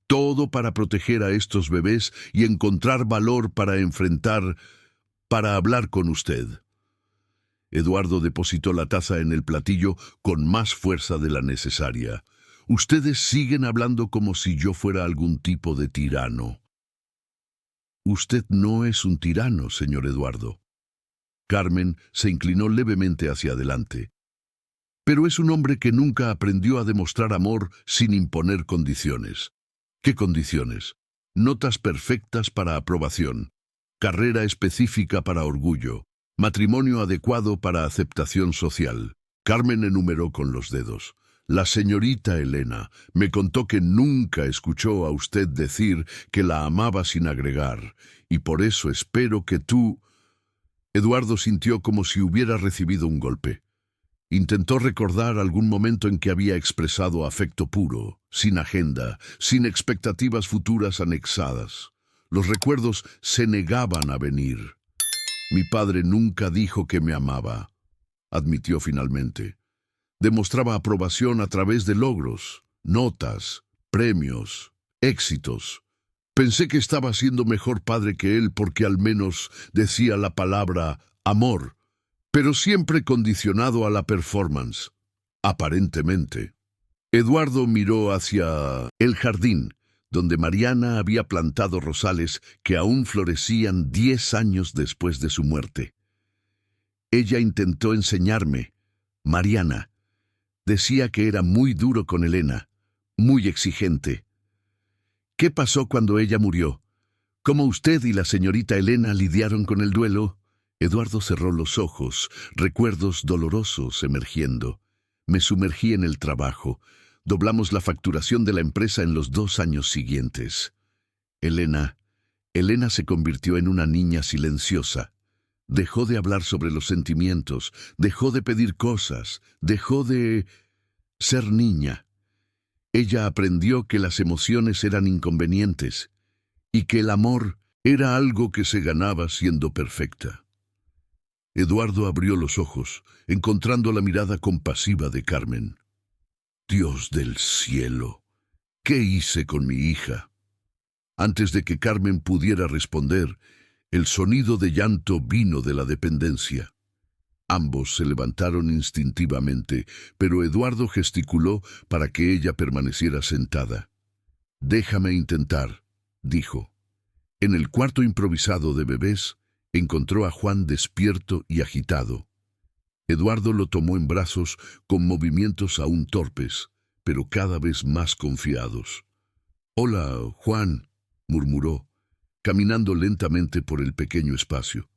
[SPEAKER 1] todo para proteger a estos bebés y encontrar valor para hablar con usted. Eduardo depositó la taza en el platillo con más fuerza de la necesaria. «Ustedes siguen hablando como si yo fuera algún tipo de tirano». «Usted no es un tirano, señor Eduardo». Carmen se inclinó levemente hacia adelante. «Pero es un hombre que nunca aprendió a demostrar amor sin imponer condiciones». «¿Qué condiciones?». «Notas perfectas para aprobación, carrera específica para orgullo, matrimonio adecuado para aceptación social». Carmen enumeró con los dedos. «La señorita Elena me contó que nunca escuchó a usted decir que la amaba sin agregar, y por eso espero que tú...». Eduardo sintió como si hubiera recibido un golpe. Intentó recordar algún momento en que había expresado afecto puro, sin agenda, sin expectativas futuras anexadas. Los recuerdos se negaban a venir. «Mi padre nunca dijo que me amaba», admitió finalmente. «Demostraba aprobación a través de logros, notas, premios, éxitos. Pensé que estaba siendo mejor padre que él porque al menos decía la palabra amor, pero siempre condicionado a la performance, aparentemente». Eduardo miró hacia el jardín, donde Mariana había plantado rosales que aún florecían 10 años después de su muerte. «Ella intentó enseñarme, Mariana. Decía que era muy duro con Elena, muy exigente». «¿Qué pasó cuando ella murió? ¿Cómo usted y la señorita Elena lidiaron con el duelo?». Eduardo cerró los ojos, recuerdos dolorosos emergiendo. «Me sumergí en el trabajo. Doblamos la facturación de la empresa en los 2 años siguientes. Elena se convirtió en una niña silenciosa. Dejó de hablar sobre los sentimientos, dejó de pedir cosas, dejó de ser niña. Ella aprendió que las emociones eran inconvenientes y que el amor era algo que se ganaba siendo perfecta». Eduardo abrió los ojos, encontrando la mirada compasiva de Carmen. «Dios del cielo, ¿qué hice con mi hija?». Antes de que Carmen pudiera responder, el sonido de llanto vino de la dependencia. Ambos se levantaron instintivamente, pero Eduardo gesticuló para que ella permaneciera sentada. «Déjame intentar», dijo. En el cuarto improvisado de bebés, encontró a Juan despierto y agitado. Eduardo lo tomó en brazos con movimientos aún torpes, pero cada vez más confiados. «Hola, Juan», murmuró, caminando lentamente por el pequeño espacio.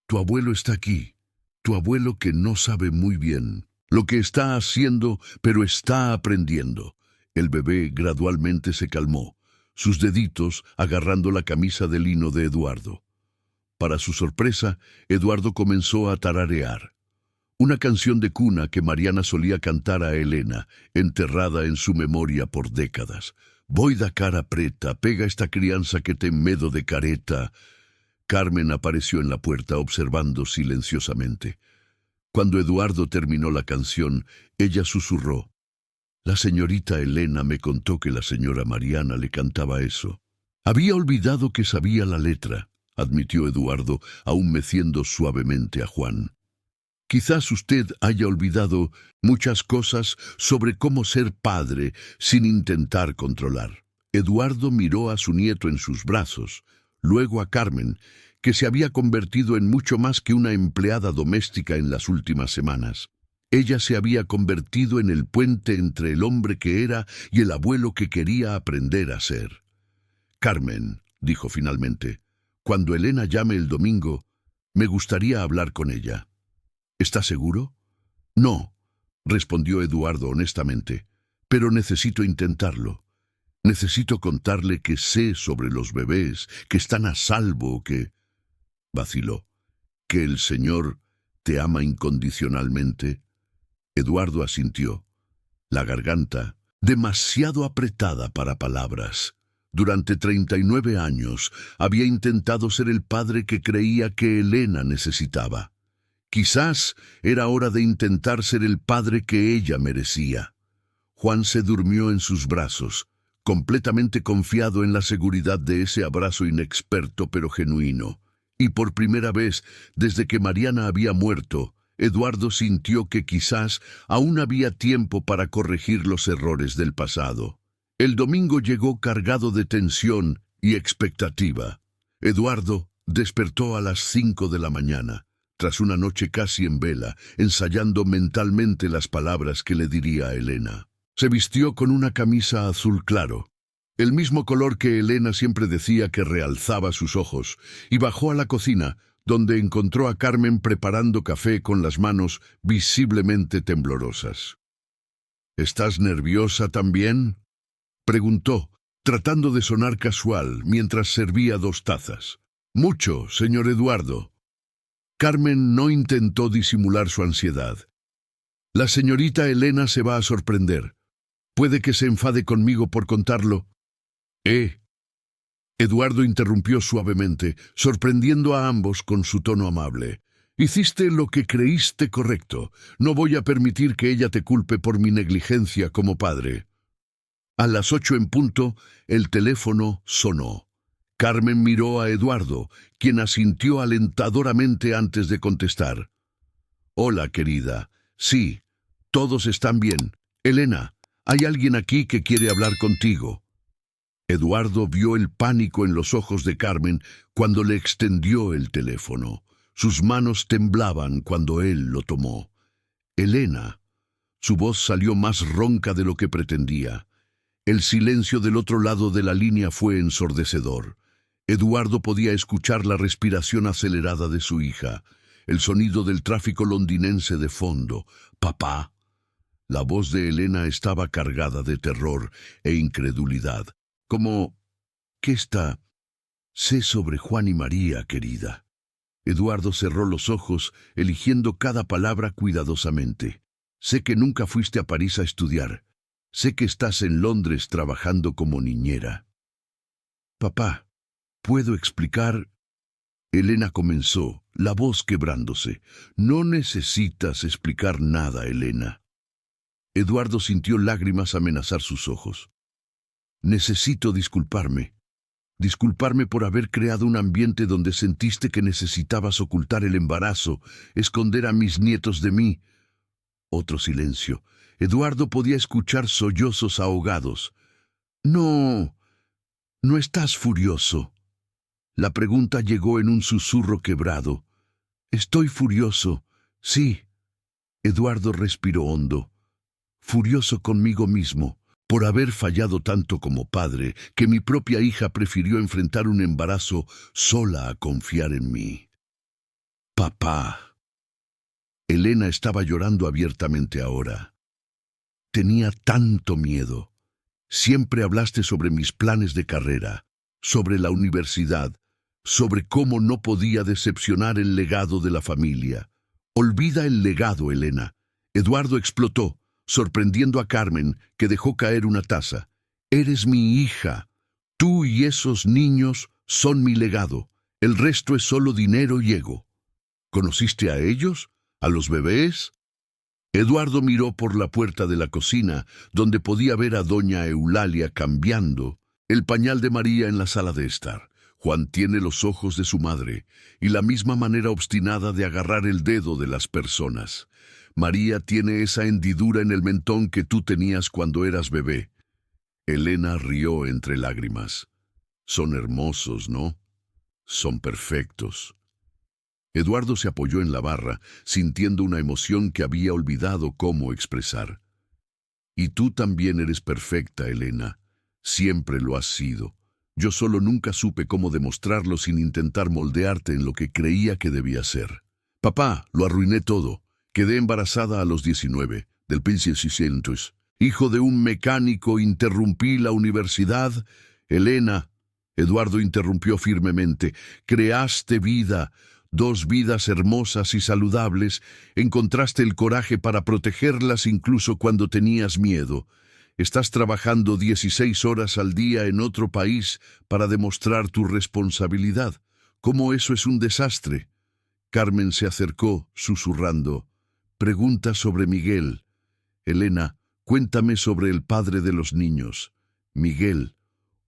[SPEAKER 1] «Tu abuelo está aquí, tu abuelo que no sabe muy bien lo que está haciendo, pero está aprendiendo». El bebé gradualmente se calmó, sus deditos agarrando la camisa de lino de Eduardo. Para su sorpresa, Eduardo comenzó a tararear. Una canción de cuna que Mariana solía cantar a Elena, enterrada en su memoria por décadas. «Voy da cara preta, pega esta crianza que te medo de careta». Carmen apareció en la puerta observando silenciosamente. Cuando Eduardo terminó la canción, ella susurró: «La señorita Elena me contó que la señora Mariana le cantaba eso». «Había olvidado que sabía la letra», admitió Eduardo, aún meciendo suavemente a Juan. «Quizás usted haya olvidado muchas cosas sobre cómo ser padre sin intentar controlar». Eduardo miró a su nieto en sus brazos, luego a Carmen, que se había convertido en mucho más que una empleada doméstica en las últimas semanas. Ella se había convertido en el puente entre el hombre que era y el abuelo que quería aprender a ser. «Carmen», dijo finalmente, «cuando Elena llame el domingo, me gustaría hablar con ella». «¿Está seguro?» «No», respondió Eduardo honestamente, «pero necesito intentarlo. Necesito contarle que sé sobre los bebés, que están a salvo, que...» Vaciló. «¿Que el Señor te ama incondicionalmente?» Eduardo asintió, la garganta demasiado apretada para palabras. Durante 39 años había intentado ser el padre que creía que Elena necesitaba. Quizás era hora de intentar ser el padre que ella merecía. Juan se durmió en sus brazos, completamente confiado en la seguridad de ese abrazo inexperto pero genuino. Y por primera vez, desde que Mariana había muerto, Eduardo sintió que quizás aún había tiempo para corregir los errores del pasado. El domingo llegó cargado de tensión y expectativa. Eduardo despertó a las 5 de la mañana, tras una noche casi en vela, ensayando mentalmente las palabras que le diría a Elena. Se vistió con una camisa azul claro, el mismo color que Elena siempre decía que realzaba sus ojos, y bajó a la cocina, donde encontró a Carmen preparando café con las manos visiblemente temblorosas. «¿Estás nerviosa también?», preguntó, tratando de sonar casual mientras servía 2 tazas. «Mucho, señor Eduardo». Carmen no intentó disimular su ansiedad. «La señorita Elena se va a sorprender. Puede que se enfade conmigo por contarlo». Eduardo interrumpió suavemente, sorprendiendo a ambos con su tono amable. «Hiciste lo que creíste correcto. No voy a permitir que ella te culpe por mi negligencia como padre». A las 8 en punto, el teléfono sonó. Carmen miró a Eduardo, quien asintió alentadoramente antes de contestar. «Hola, querida. Sí, todos están bien. Elena, hay alguien aquí que quiere hablar contigo». Eduardo vio el pánico en los ojos de Carmen cuando le extendió el teléfono. Sus manos temblaban cuando él lo tomó. «Elena». Su voz salió más ronca de lo que pretendía. El silencio del otro lado de la línea fue ensordecedor. Eduardo podía escuchar la respiración acelerada de su hija, el sonido del tráfico londinense de fondo. «Papá». La voz de Elena estaba cargada de terror e incredulidad. Como, ¿qué está? Sé sobre Juan y María, querida. Eduardo cerró los ojos, eligiendo cada palabra cuidadosamente. Sé que nunca fuiste a París a estudiar. Sé que estás en Londres trabajando como niñera. Papá, ¿puedo explicar? Elena comenzó, la voz quebrándose. No necesitas explicar nada, Elena. Eduardo sintió lágrimas amenazar sus ojos. Necesito disculparme. Disculparme por haber creado un ambiente donde sentiste que necesitabas ocultar el embarazo, esconder a mis nietos de mí. Otro silencio. Eduardo podía escuchar sollozos ahogados. No, no estás furioso. La pregunta llegó en un susurro quebrado. Estoy furioso, sí. Eduardo respiró hondo. Furioso conmigo mismo, por haber fallado tanto como padre, que mi propia hija prefirió enfrentar un embarazo sola a confiar en mí. Papá. Elena estaba llorando abiertamente ahora. Tenía tanto miedo. Siempre hablaste sobre mis planes de carrera, sobre la universidad, sobre cómo no podía decepcionar el legado de la familia. Olvida el legado, Elena. Eduardo explotó, sorprendiendo a Carmen, que dejó caer una taza. Eres mi hija. Tú y esos niños son mi legado. El resto es solo dinero y ego. ¿Conociste a ellos? ¿A los bebés? Eduardo miró por la puerta de la cocina, donde podía ver a doña Eulalia cambiando el pañal de María en la sala de estar. Juan tiene los ojos de su madre y la misma manera obstinada de agarrar el dedo de las personas. María tiene esa hendidura en el mentón que tú tenías cuando eras bebé. Elena rió entre lágrimas. Son hermosos, ¿no? Son perfectos. Eduardo se apoyó en la barra, sintiendo una emoción que había olvidado cómo expresar. Y tú también eres perfecta, Elena. Siempre lo has sido. Yo solo nunca supe cómo demostrarlo sin intentar moldearte en lo que creía que debía ser. Papá, lo arruiné todo. Quedé embarazada a los 19, del príncipe 600. Hijo de un mecánico, interrumpí la universidad. Elena, Eduardo interrumpió firmemente, creaste vida. 2 vidas hermosas y saludables, encontraste el coraje para protegerlas incluso cuando tenías miedo. Estás trabajando 16 horas al día en otro país para demostrar tu responsabilidad. ¿Cómo eso es un desastre? Carmen se acercó, susurrando. Pregunta sobre Miguel. Elena, cuéntame sobre el padre de los niños. Miguel.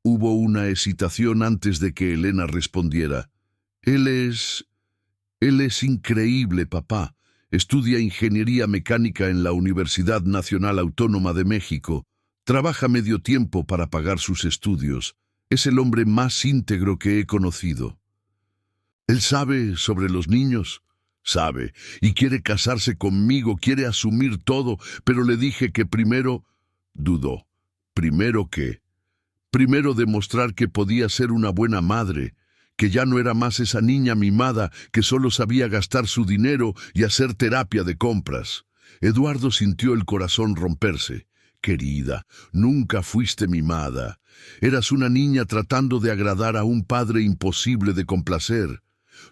[SPEAKER 1] Hubo una hesitación antes de que Elena respondiera. Él es increíble, papá. Estudia ingeniería mecánica en la Universidad Nacional Autónoma de México. Trabaja medio tiempo para pagar sus estudios. Es el hombre más íntegro que he conocido. ¿Él sabe sobre los niños? Sabe, y quiere casarse conmigo, quiere asumir todo, pero le dije que primero... Dudó. ¿Primero qué? Primero demostrar que podía ser una buena madre, que ya no era más esa niña mimada que solo sabía gastar su dinero y hacer terapia de compras. Eduardo sintió el corazón romperse. Querida, nunca fuiste mimada. Eras una niña tratando de agradar a un padre imposible de complacer.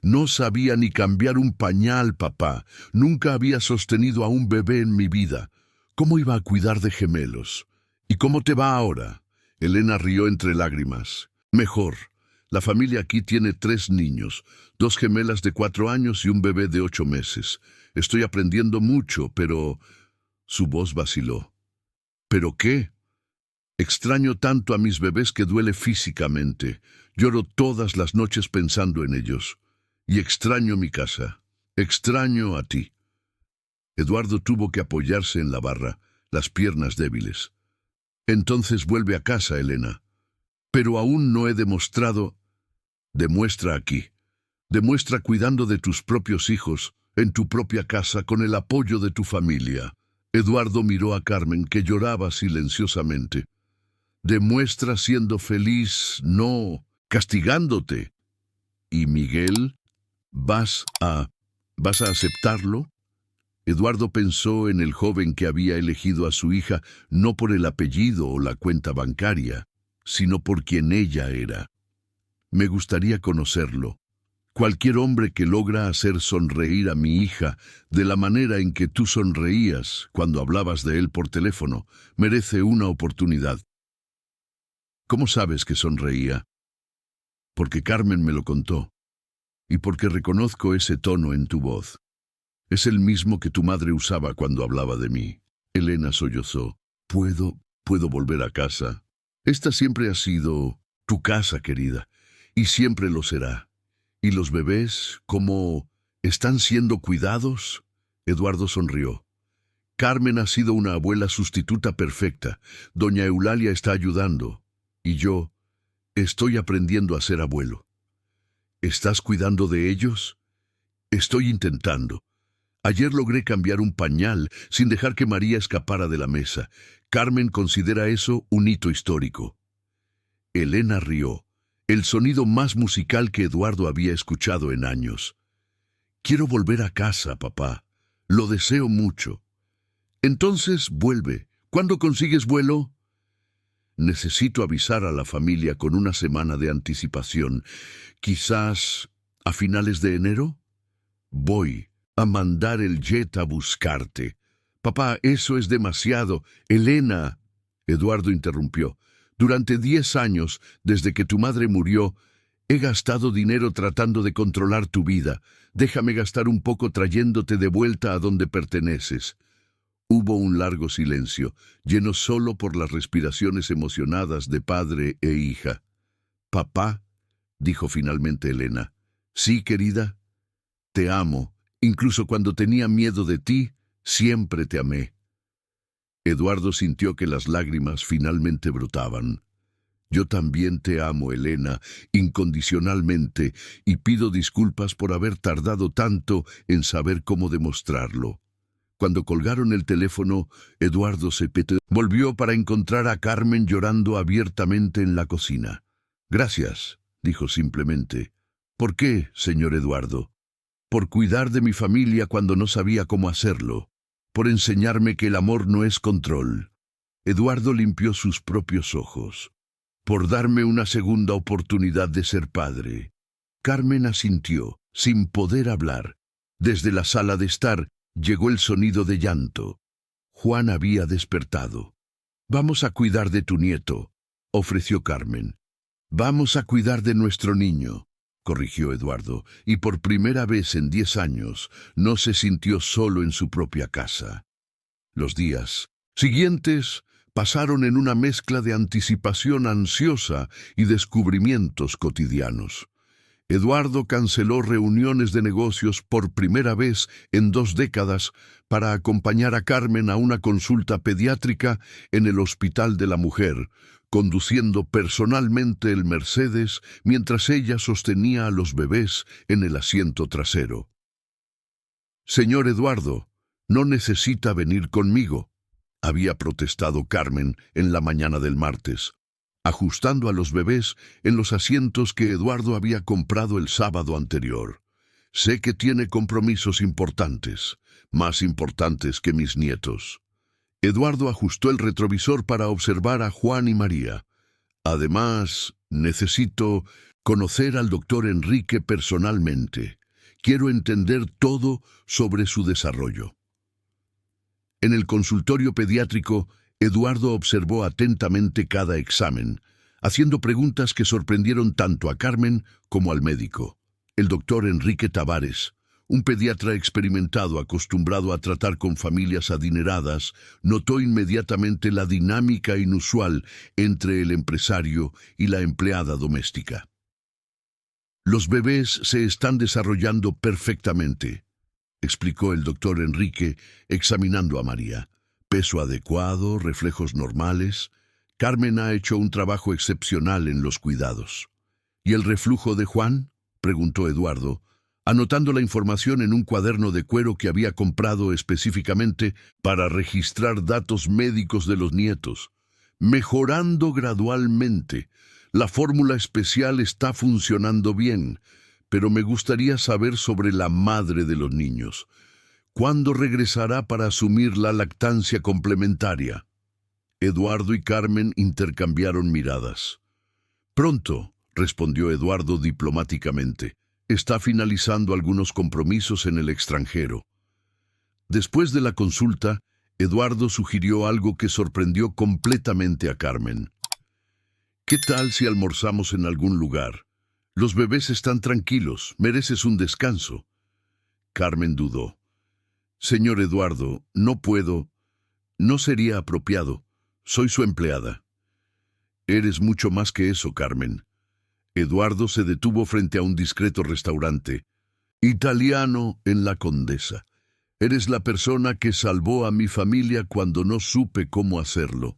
[SPEAKER 1] No sabía ni cambiar un pañal, papá. Nunca había sostenido a un bebé en mi vida. ¿Cómo iba a cuidar de gemelos? ¿Y cómo te va ahora? Elena rió entre lágrimas. Mejor. La familia aquí tiene 3 niños, 2 gemelas de 4 años y un bebé de 8 meses. Estoy aprendiendo mucho, pero... Su voz vaciló. ¿Pero qué? Extraño tanto a mis bebés que duele físicamente. Lloro todas las noches pensando en ellos. Y extraño mi casa. Extraño a ti. Eduardo tuvo que apoyarse en la barra, las piernas débiles. Entonces vuelve a casa, Elena. Pero aún no he demostrado... Demuestra aquí. Demuestra cuidando de tus propios hijos, en tu propia casa, con el apoyo de tu familia. Eduardo miró a Carmen, que lloraba silenciosamente. Demuestra siendo feliz, no castigándote. ¿Y Miguel? ¿Vas a aceptarlo? Eduardo pensó en el joven que había elegido a su hija no por el apellido o la cuenta bancaria, sino por quien ella era. Me gustaría conocerlo. Cualquier hombre que logra hacer sonreír a mi hija de la manera en que tú sonreías cuando hablabas de él por teléfono merece una oportunidad. ¿Cómo sabes que sonreía? Porque Carmen me lo contó, y porque reconozco ese tono en tu voz. Es el mismo que tu madre usaba cuando hablaba de mí. Elena sollozó. ¿Puedo volver a casa? Esta siempre ha sido Tu casa, querida, y siempre lo será. ¿Y los bebés, cómo están siendo cuidados? Eduardo sonrió. Carmen ha sido una abuela sustituta perfecta. Doña Eulalia está ayudando. Y yo estoy aprendiendo a ser abuelo. ¿Estás cuidando de ellos? Estoy intentando. Ayer logré cambiar un pañal sin dejar que María escapara de la mesa. Carmen considera eso un hito histórico. Elena rió, el sonido más musical que Eduardo había escuchado en años. Quiero volver a casa, papá. Lo deseo mucho. Entonces, vuelve. ¿Cuándo consigues vuelo? Necesito avisar a la familia con una semana de anticipación. ¿Quizás a finales de enero? Voy a mandar el jet a buscarte. Papá, eso es demasiado. Elena. Eduardo interrumpió. Durante 10 años, desde que tu madre murió, he gastado dinero tratando de controlar tu vida. Déjame gastar un poco trayéndote de vuelta a donde perteneces. Hubo un largo silencio, lleno solo por las respiraciones emocionadas de padre e hija. Papá, dijo finalmente Elena. Sí, querida. Te amo. Incluso cuando tenía miedo de ti, siempre te amé. Eduardo sintió que las lágrimas finalmente brotaban. Yo también te amo, Elena, incondicionalmente, y pido disculpas por haber tardado tanto en saber cómo demostrarlo. Cuando colgaron el teléfono, Eduardo se volvió para encontrar a Carmen llorando abiertamente en la cocina. Gracias, dijo simplemente. ¿Por qué, señor Eduardo? Por cuidar de mi familia cuando no sabía cómo hacerlo. Por enseñarme que el amor no es control. Eduardo limpió sus propios ojos. Por darme una segunda oportunidad de ser padre. Carmen asintió, sin poder hablar. Desde la sala de estar, llegó el sonido de llanto. Juan había despertado. Vamos a cuidar de tu nieto, ofreció Carmen. Vamos a cuidar de nuestro niño, corrigió Eduardo, y por primera vez en 10 años no se sintió solo en su propia casa. Los días siguientes pasaron en una mezcla de anticipación ansiosa y descubrimientos cotidianos. Eduardo canceló reuniones de negocios por primera vez en 2 décadas para acompañar a Carmen a una consulta pediátrica en el Hospital de la Mujer, conduciendo personalmente el Mercedes mientras ella sostenía a los bebés en el asiento trasero. Señor Eduardo, no necesita venir conmigo, había protestado Carmen en la mañana del martes, ajustando a los bebés en los asientos que Eduardo había comprado el sábado anterior. Sé que tiene compromisos importantes, más importantes que mis nietos. Eduardo ajustó el retrovisor para observar a Juan y María. Además, necesito conocer al doctor Enrique personalmente. Quiero entender todo sobre su desarrollo. En el consultorio pediátrico, Eduardo observó atentamente cada examen, haciendo preguntas que sorprendieron tanto a Carmen como al médico. El doctor Enrique Tavares, un pediatra experimentado acostumbrado a tratar con familias adineradas, notó inmediatamente la dinámica inusual entre el empresario y la empleada doméstica. Los bebés se están desarrollando perfectamente, explicó el doctor Enrique, examinando a María. Peso adecuado, reflejos normales. Carmen ha hecho un trabajo excepcional en los cuidados. ¿Y el reflujo de Juan?, preguntó Eduardo, anotando la información en un cuaderno de cuero que había comprado específicamente para registrar datos médicos de los nietos. Mejorando gradualmente. La fórmula especial está funcionando bien, pero me gustaría saber sobre la madre de los niños. ¿Cuándo regresará para asumir la lactancia complementaria? Eduardo y Carmen intercambiaron miradas. Pronto, respondió Eduardo diplomáticamente. Está finalizando algunos compromisos en el extranjero. Después de la consulta, Eduardo sugirió algo que sorprendió completamente a Carmen. ¿Qué tal si almorzamos en algún lugar? Los bebés están tranquilos, mereces un descanso. Carmen dudó. Señor Eduardo, no puedo. No sería apropiado. Soy su empleada. Eres mucho más que eso, Carmen. Eduardo se detuvo frente a un discreto restaurante. Italiano en la Condesa. Eres la persona que salvó a mi familia cuando no supe cómo hacerlo.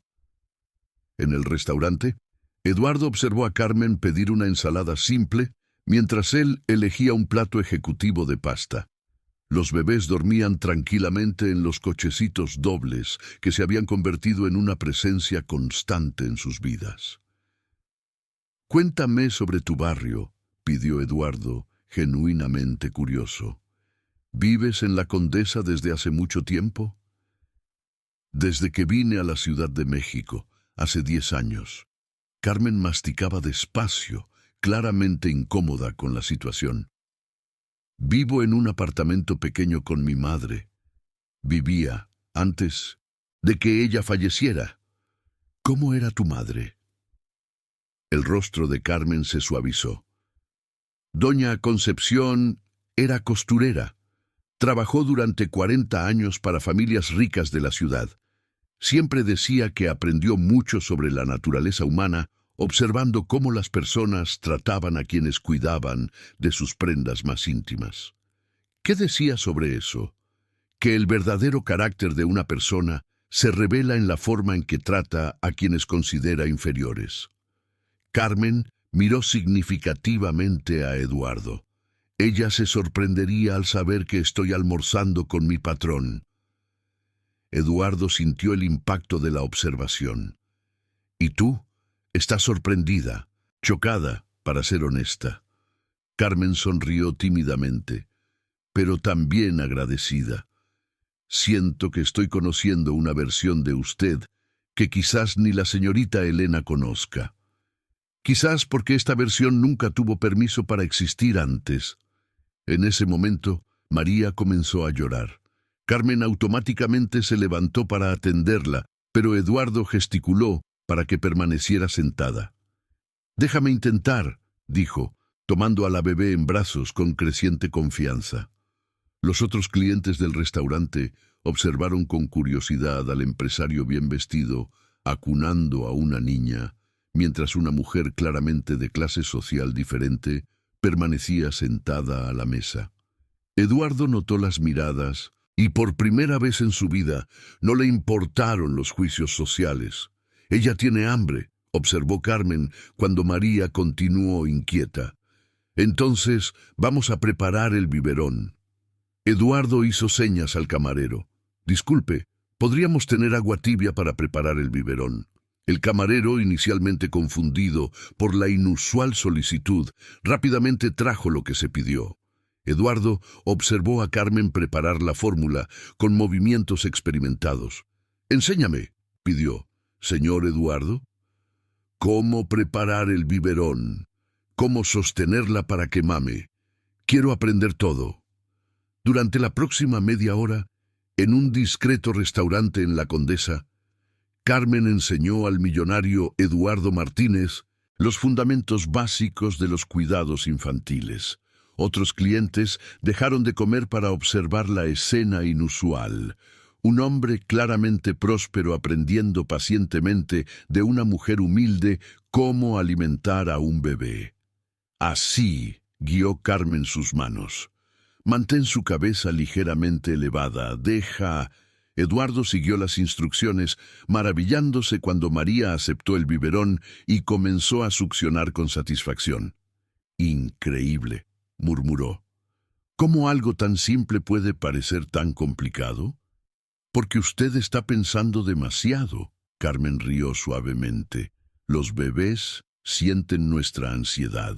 [SPEAKER 1] En el restaurante, Eduardo observó a Carmen pedir una ensalada simple, mientras él elegía un plato ejecutivo de pasta. Los bebés dormían tranquilamente en los cochecitos dobles que se habían convertido en una presencia constante en sus vidas. «Cuéntame sobre tu barrio», pidió Eduardo, genuinamente curioso. «¿Vives en la Condesa desde hace mucho tiempo?» «Desde que vine a la Ciudad de México, hace 10 años». Carmen masticaba despacio, claramente incómoda con la situación. «Vivo en un apartamento pequeño con mi madre. Vivía antes de que ella falleciera». «¿Cómo era tu madre?» El rostro de Carmen se suavizó. Doña Concepción era costurera. Trabajó durante 40 años para familias ricas de la ciudad. Siempre decía que aprendió mucho sobre la naturaleza humana, observando cómo las personas trataban a quienes cuidaban de sus prendas más íntimas. ¿Qué decía sobre eso? Que el verdadero carácter de una persona se revela en la forma en que trata a quienes considera inferiores. Carmen miró significativamente a Eduardo. Ella se sorprendería al saber que estoy almorzando con mi patrón. Eduardo sintió el impacto de la observación. ¿Y tú? Estás sorprendida, chocada, para ser honesta. Carmen sonrió tímidamente, pero también agradecida. Siento que estoy conociendo una versión de usted que quizás ni la señorita Elena conozca. Quizás porque esta versión nunca tuvo permiso para existir antes. En ese momento, María comenzó a llorar. Carmen automáticamente se levantó para atenderla, pero Eduardo gesticuló para que permaneciera sentada. «Déjame intentar», dijo, tomando a la bebé en brazos con creciente confianza. Los otros clientes del restaurante observaron con curiosidad al empresario bien vestido acunando a una niña, mientras una mujer claramente de clase social diferente permanecía sentada a la mesa. Eduardo notó las miradas y por primera vez en su vida no le importaron los juicios sociales. «Ella tiene hambre», observó Carmen cuando María continuó inquieta. «Entonces vamos a preparar el biberón». Eduardo hizo señas al camarero. «Disculpe, ¿podríamos tener agua tibia para preparar el biberón?» El camarero, inicialmente confundido por la inusual solicitud, rápidamente trajo lo que se pidió. Eduardo observó a Carmen preparar la fórmula con movimientos experimentados. «Enséñame», pidió. «Señor Eduardo». «¿Cómo preparar el biberón? ¿Cómo sostenerla para que mame? Quiero aprender todo». Durante la próxima media hora, en un discreto restaurante en la Condesa, Carmen enseñó al millonario Eduardo Martínez los fundamentos básicos de los cuidados infantiles. Otros clientes dejaron de comer para observar la escena inusual. Un hombre claramente próspero aprendiendo pacientemente de una mujer humilde cómo alimentar a un bebé. Así guió Carmen sus manos. «Mantén su cabeza ligeramente elevada. Deja...» Eduardo siguió las instrucciones, maravillándose cuando María aceptó el biberón y comenzó a succionar con satisfacción. «Increíble», murmuró. «¿Cómo algo tan simple puede parecer tan complicado?» «Porque usted está pensando demasiado», Carmen rió suavemente. «Los bebés sienten nuestra ansiedad.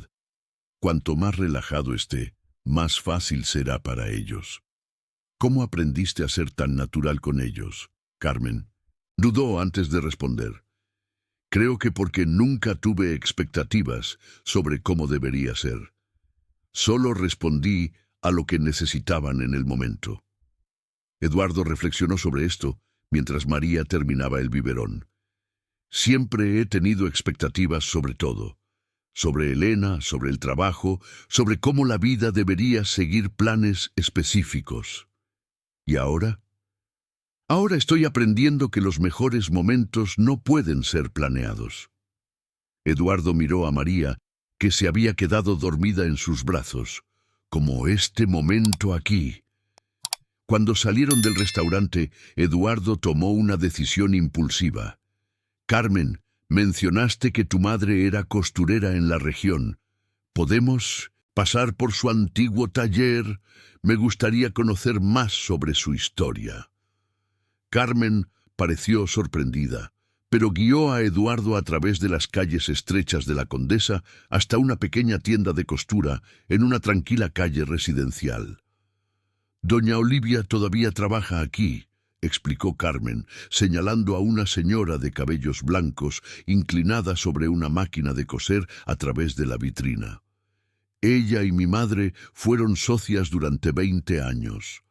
[SPEAKER 1] Cuanto más relajado esté, más fácil será para ellos». «¿Cómo aprendiste a ser tan natural con ellos, Carmen?» Dudó antes de responder. «Creo que porque nunca tuve expectativas sobre cómo debería ser. Solo respondí a lo que necesitaban en el momento». Eduardo reflexionó sobre esto mientras María terminaba el biberón. «Siempre he tenido expectativas sobre todo. Sobre Elena, sobre el trabajo, sobre cómo la vida debería seguir planes específicos. ¿Y ahora? Ahora estoy aprendiendo que los mejores momentos no pueden ser planeados». Eduardo miró a María, que se había quedado dormida en sus brazos, como este momento aquí. Cuando salieron del restaurante, Eduardo tomó una decisión impulsiva. Carmen, mencionaste que tu madre era costurera en la región. ¿Podemos pasar por su antiguo taller? Me gustaría conocer más sobre su historia. Carmen pareció sorprendida, pero guió a Eduardo a través de las calles estrechas de la Condesa hasta una pequeña tienda de costura en una tranquila calle residencial. Doña Olivia todavía trabaja aquí, explicó Carmen, señalando a una señora de cabellos blancos inclinada sobre una máquina de coser a través de la vitrina. Ella y mi madre fueron socias durante 20 años.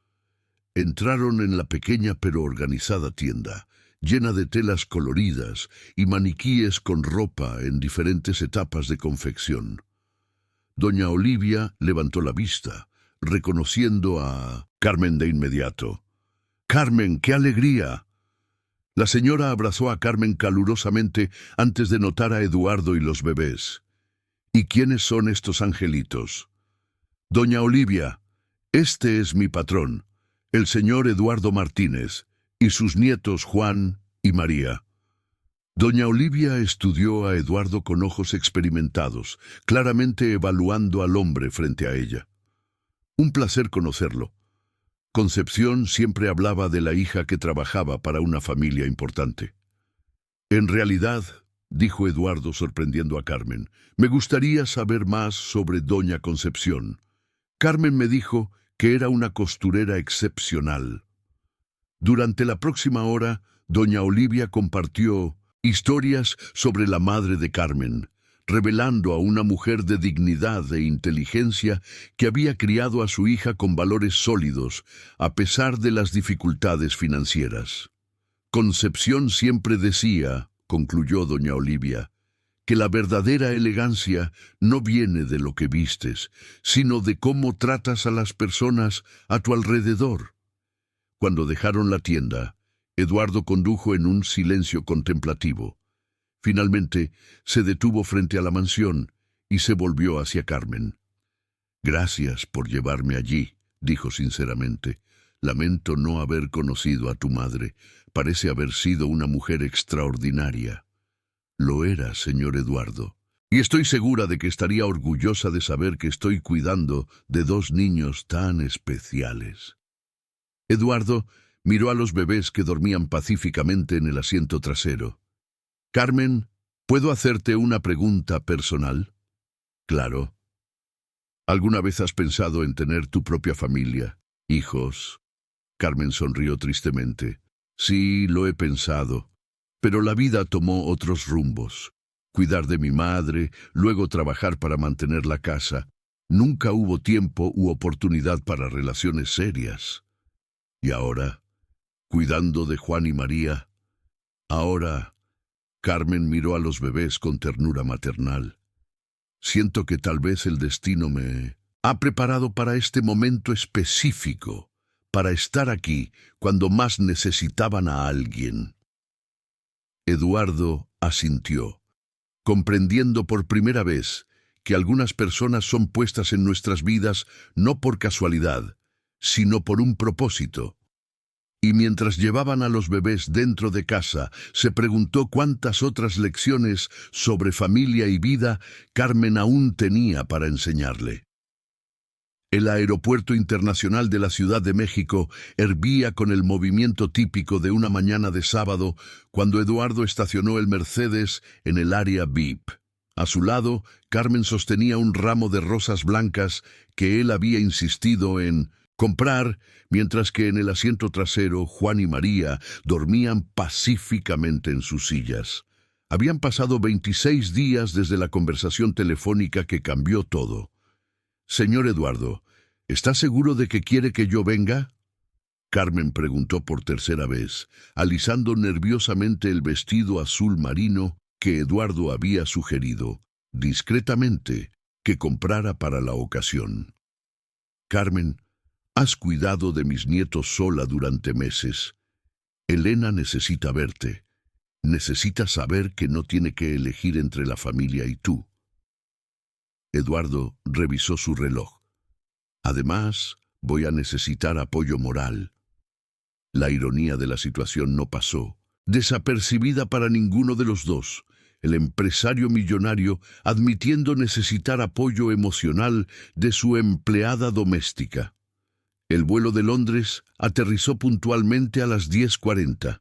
[SPEAKER 1] Entraron en la pequeña pero organizada tienda, llena de telas coloridas y maniquíes con ropa en diferentes etapas de confección. Doña Olivia levantó la vista, reconociendo a Carmen de inmediato. «Carmen, qué alegría». La señora abrazó a Carmen calurosamente antes de notar a Eduardo y los bebés. «¿Y quiénes son estos angelitos?» «Doña Olivia, este es mi patrón, el señor Eduardo Martínez, y sus nietos Juan y María». Doña Olivia estudió a Eduardo con ojos experimentados, claramente evaluando al hombre frente a ella. «Un placer conocerlo». Concepción siempre hablaba de la hija que trabajaba para una familia importante. «En realidad», dijo Eduardo sorprendiendo a Carmen, «me gustaría saber más sobre doña Concepción. Carmen me dijo que era una costurera excepcional». Durante la próxima hora, doña Olivia compartió historias sobre la madre de Carmen, revelando a una mujer de dignidad e inteligencia que había criado a su hija con valores sólidos, a pesar de las dificultades financieras. Concepción siempre decía, concluyó doña Olivia, que la verdadera elegancia no viene de lo que vistes, sino de cómo tratas a las personas a tu alrededor. Cuando dejaron la tienda, Eduardo condujo en un silencio contemplativo. Finalmente, se detuvo frente a la mansión y se volvió hacia Carmen. «Gracias por llevarme allí», dijo sinceramente. «Lamento no haber conocido a tu madre. Parece haber sido una mujer extraordinaria». «Lo era, señor Eduardo. Y estoy segura de que estaría orgullosa de saber que estoy cuidando de 2 niños tan especiales». Eduardo miró a los bebés que dormían pacíficamente en el asiento trasero. «Carmen, ¿puedo hacerte una pregunta personal?» «Claro». «¿Alguna vez has pensado en tener tu propia familia, hijos?» Carmen sonrió tristemente. «Sí, lo he pensado, pero la vida tomó otros rumbos. Cuidar de mi madre, luego trabajar para mantener la casa. Nunca hubo tiempo u oportunidad para relaciones serias. Y ahora, cuidando de Juan y María, ahora...» Carmen miró a los bebés con ternura maternal. «Siento que tal vez el destino me ha preparado para este momento específico, para estar aquí cuando más necesitaban a alguien». Eduardo asintió, comprendiendo por primera vez que algunas personas son puestas en nuestras vidas no por casualidad, sino por un propósito. Y mientras llevaban a los bebés dentro de casa, se preguntó cuántas otras lecciones sobre familia y vida Carmen aún tenía para enseñarle. El aeropuerto internacional de la Ciudad de México hervía con el movimiento típico de una mañana de sábado cuando Eduardo estacionó el Mercedes en el área VIP. A su lado, Carmen sostenía un ramo de rosas blancas que él había insistido en comprar, mientras que en el asiento trasero Juan y María dormían pacíficamente en sus sillas. Habían pasado 26 días desde la conversación telefónica que cambió todo. «Señor Eduardo, ¿está seguro de que quiere que yo venga?» Carmen preguntó por tercera vez, alisando nerviosamente el vestido azul marino que Eduardo había sugerido, discretamente, que comprara para la ocasión. «Carmen, has cuidado de mis nietos sola durante meses. Elena necesita verte. Necesita saber que no tiene que elegir entre la familia y tú. Eduardo revisó su reloj. Además, voy a necesitar apoyo moral. La ironía de la situación no pasó desapercibida para ninguno de los dos. El empresario millonario admitiendo necesitar apoyo emocional de su empleada doméstica. El vuelo de Londres aterrizó puntualmente a las 10:40.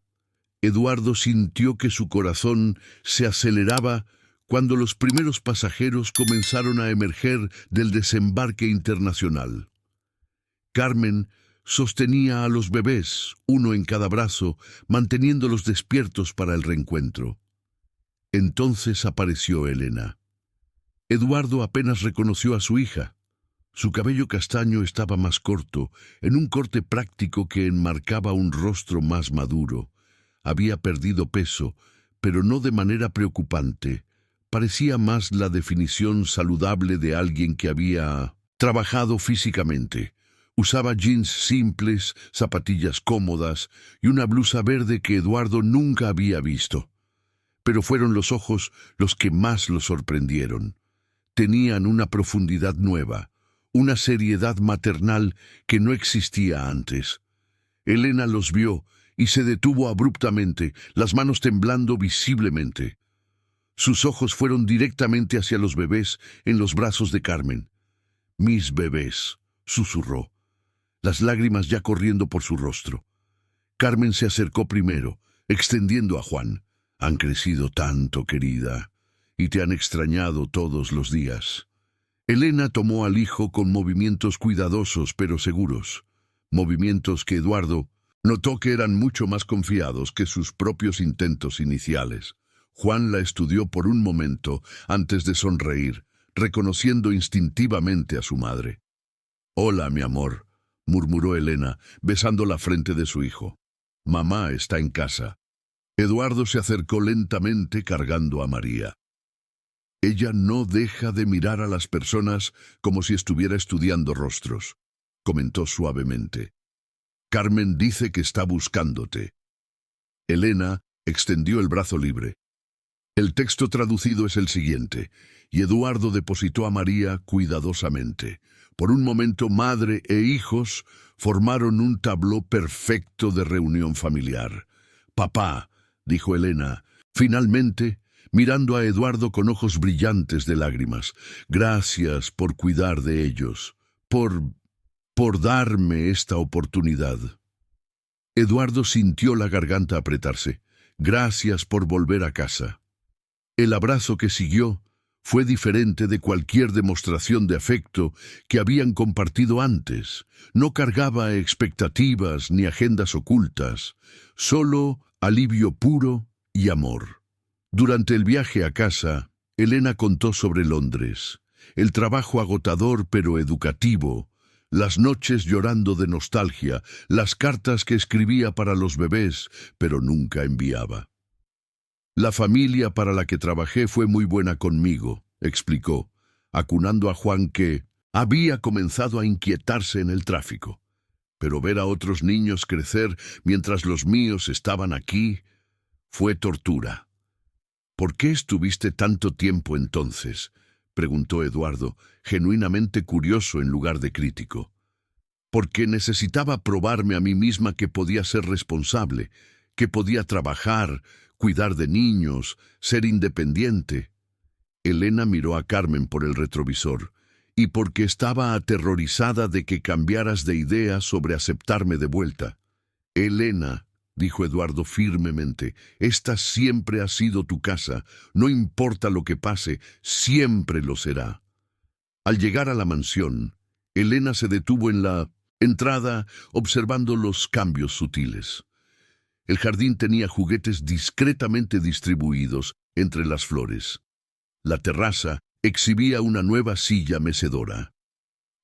[SPEAKER 1] Eduardo sintió que su corazón se aceleraba cuando los primeros pasajeros comenzaron a emerger del desembarque internacional. Carmen sostenía a los bebés, uno en cada brazo, manteniéndolos despiertos para el reencuentro. Entonces apareció Elena. Eduardo apenas reconoció a su hija. Su cabello castaño estaba más corto, en un corte práctico que enmarcaba un rostro más maduro. Había perdido peso, pero no de manera preocupante. Parecía más la definición saludable de alguien que había trabajado físicamente. Usaba jeans simples, zapatillas cómodas y una blusa verde que Eduardo nunca había visto. Pero fueron los ojos los que más lo sorprendieron. Tenían una profundidad nueva, una seriedad maternal que no existía antes. Elena los vio y se detuvo abruptamente, las manos temblando visiblemente. Sus ojos fueron directamente hacia los bebés en los brazos de Carmen. «Mis bebés», susurró, las lágrimas ya corriendo por su rostro. Carmen se acercó primero, extendiendo a Juan. «Han crecido tanto, querida, y te han extrañado todos los días». Elena tomó al hijo con movimientos cuidadosos pero seguros, movimientos que Eduardo notó que eran mucho más confiados que sus propios intentos iniciales. Juan la estudió por un momento antes de sonreír, reconociendo instintivamente a su madre. «Hola, mi amor», murmuró Elena, besando la frente de su hijo. «Mamá está en casa». Eduardo se acercó lentamente cargando a María. «Ella no deja de mirar a las personas como si estuviera estudiando rostros», comentó suavemente. «Carmen dice que está buscándote». Elena extendió el brazo libre. El texto traducido es el siguiente, y Eduardo depositó a María cuidadosamente. Por un momento, madre e hijos formaron un tabló perfecto de reunión familiar. «Papá», dijo Elena, finalmente, mirando a Eduardo con ojos brillantes de lágrimas, «gracias por cuidar de ellos, por darme esta oportunidad». Eduardo sintió la garganta apretarse. «Gracias por volver a casa». El abrazo que siguió fue diferente de cualquier demostración de afecto que habían compartido antes. No cargaba expectativas ni agendas ocultas, solo alivio puro y amor. Durante el viaje a casa, Elena contó sobre Londres, el trabajo agotador pero educativo, las noches llorando de nostalgia, las cartas que escribía para los bebés, pero nunca enviaba. «La familia para la que trabajé fue muy buena conmigo», explicó, acunando a Juan que había comenzado a inquietarse en el tráfico. «Pero ver a otros niños crecer mientras los míos estaban aquí fue tortura». «¿Por qué estuviste tanto tiempo entonces?», preguntó Eduardo, genuinamente curioso en lugar de crítico. «Porque necesitaba probarme a mí misma que podía ser responsable, que podía trabajar, cuidar de niños, ser independiente». Elena miró a Carmen por el retrovisor, y porque estaba aterrorizada de que cambiaras de idea sobre aceptarme de vuelta. «Elena», dijo Eduardo firmemente, «esta siempre ha sido tu casa, no importa lo que pase, siempre lo será». Al llegar a la mansión, Elena se detuvo en la entrada observando los cambios sutiles. El jardín tenía juguetes discretamente distribuidos entre las flores. La terraza exhibía una nueva silla mecedora.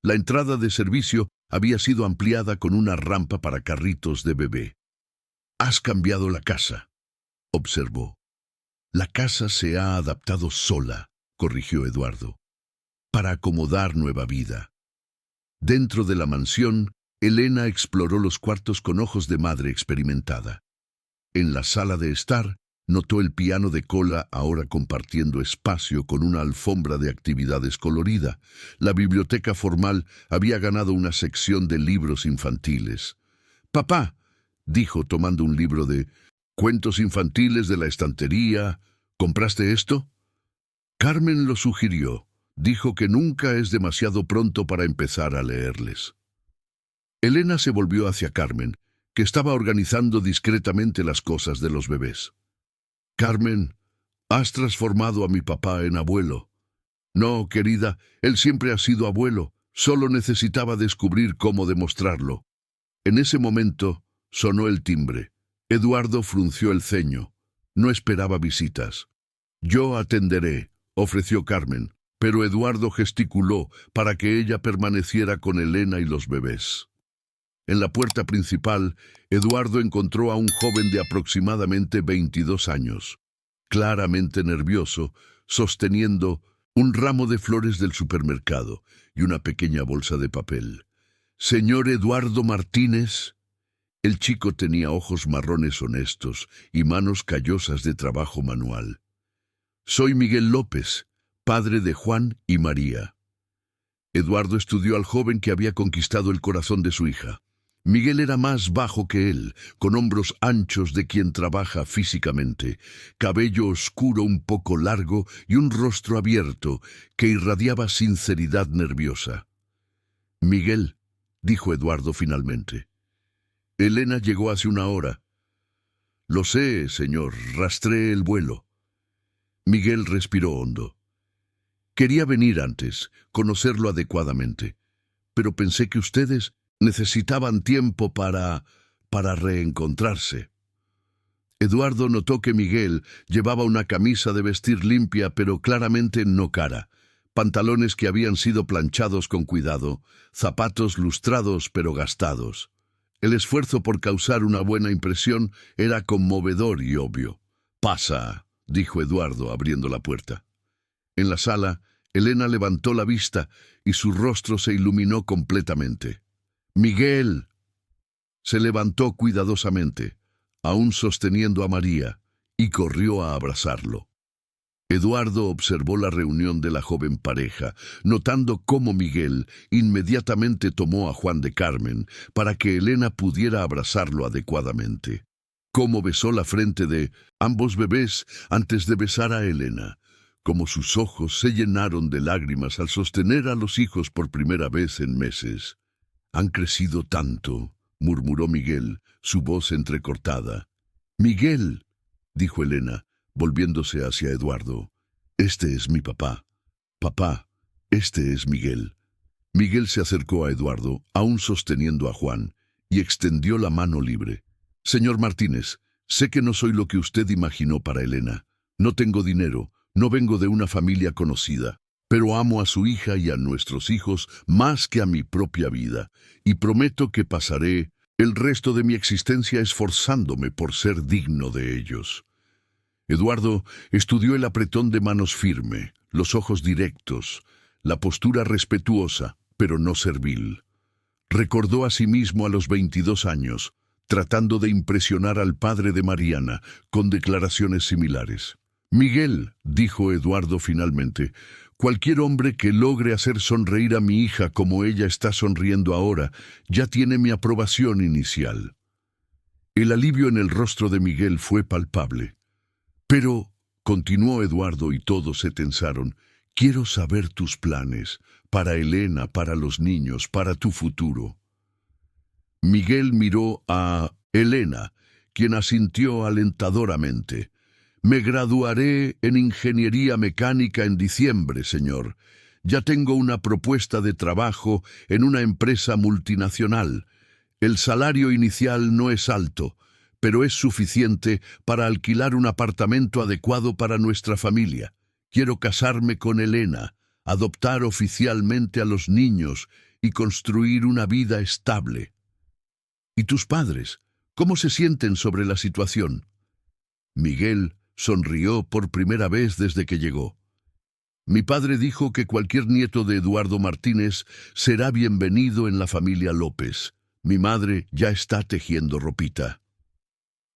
[SPEAKER 1] La entrada de servicio había sido ampliada con una rampa para carritos de bebé. «Has cambiado la casa», observó. «La casa se ha adaptado sola», corrigió Eduardo, «para acomodar nueva vida». Dentro de la mansión, Elena exploró los cuartos con ojos de madre experimentada. En la sala de estar, Notó el piano de cola ahora compartiendo espacio con una alfombra de actividades colorida. La biblioteca formal había ganado una sección de libros infantiles. «Papá», dijo tomando un libro de cuentos infantiles de la estantería, «¿compraste esto?» Carmen lo sugirió. Dijo que nunca es demasiado pronto para empezar a leerles. Elena se volvió hacia Carmen, que estaba organizando discretamente las cosas de los bebés. «Carmen, has transformado a mi papá en abuelo». «No, querida, él siempre ha sido abuelo, solo necesitaba descubrir cómo demostrarlo». En ese momento sonó el timbre. Eduardo frunció el ceño. No esperaba visitas. «Yo atenderé», ofreció Carmen, pero Eduardo gesticuló para que ella permaneciera con Elena y los bebés. En la puerta principal, Eduardo encontró a un joven de aproximadamente 22 años, claramente nervioso, sosteniendo un ramo de flores del supermercado y una pequeña bolsa de papel. «¿Señor Eduardo Martínez?» El chico tenía ojos marrones honestos y manos callosas de trabajo manual. «Soy Miguel López, padre de Juan y María». Eduardo estudió al joven que había conquistado el corazón de su hija. Miguel era más bajo que él, con hombros anchos de quien trabaja físicamente, cabello oscuro un poco largo y un rostro abierto que irradiaba sinceridad nerviosa. «Miguel», dijo Eduardo finalmente. «Elena llegó hace una hora». «Lo sé, señor, rastré el vuelo». Miguel respiró hondo. «Quería venir antes, conocerlo adecuadamente, pero pensé que ustedes necesitaban tiempo para reencontrarse». Eduardo notó que Miguel llevaba una camisa de vestir limpia pero claramente no cara, pantalones que habían sido planchados con cuidado, zapatos lustrados pero gastados. El esfuerzo por causar una buena impresión era conmovedor y obvio. «Pasa», dijo Eduardo abriendo la puerta. En la sala, Elena levantó la vista y su rostro se iluminó completamente. «Miguel». Se levantó cuidadosamente, aún sosteniendo a María, y corrió a abrazarlo. Eduardo observó la reunión de la joven pareja, notando cómo Miguel inmediatamente tomó a Juan de Carmen para que Elena pudiera abrazarlo adecuadamente. Cómo besó la frente de ambos bebés antes de besar a Elena. Cómo sus ojos se llenaron de lágrimas al sostener a los hijos por primera vez en meses. «Han crecido tanto», murmuró Miguel, su voz entrecortada. «Miguel», dijo Elena, volviéndose hacia Eduardo. «Este es mi papá. Papá, este es Miguel». Miguel se acercó a Eduardo, aún sosteniendo a Juan, y extendió la mano libre. «Señor Martínez, sé que no soy lo que usted imaginó para Elena. No tengo dinero, no vengo de una familia conocida, pero amo a su hija y a nuestros hijos más que a mi propia vida, y prometo que pasaré el resto de mi existencia esforzándome por ser digno de ellos». Eduardo estudió el apretón de manos firme, los ojos directos, la postura respetuosa, pero no servil. Recordó a sí mismo a los 22 años, tratando de impresionar al padre de Mariana con declaraciones similares. «Miguel», dijo Eduardo finalmente, «cualquier hombre que logre hacer sonreír a mi hija como ella está sonriendo ahora, ya tiene mi aprobación inicial». El alivio en el rostro de Miguel fue palpable. «Pero», continuó Eduardo y todos se tensaron, «quiero saber tus planes, para Elena, para los niños, para tu futuro». Miguel miró a Elena, quien asintió alentadoramente. «Me graduaré en ingeniería mecánica en diciembre, señor. Ya tengo una propuesta de trabajo en una empresa multinacional. El salario inicial no es alto, pero es suficiente para alquilar un apartamento adecuado para nuestra familia. Quiero casarme con Elena, adoptar oficialmente a los niños y construir una vida estable». «¿Y tus padres? ¿Cómo se sienten sobre la situación?» Miguel sonrió por primera vez desde que llegó. «Mi padre dijo que cualquier nieto de Eduardo Martínez será bienvenido en la familia López. Mi madre ya está tejiendo ropita».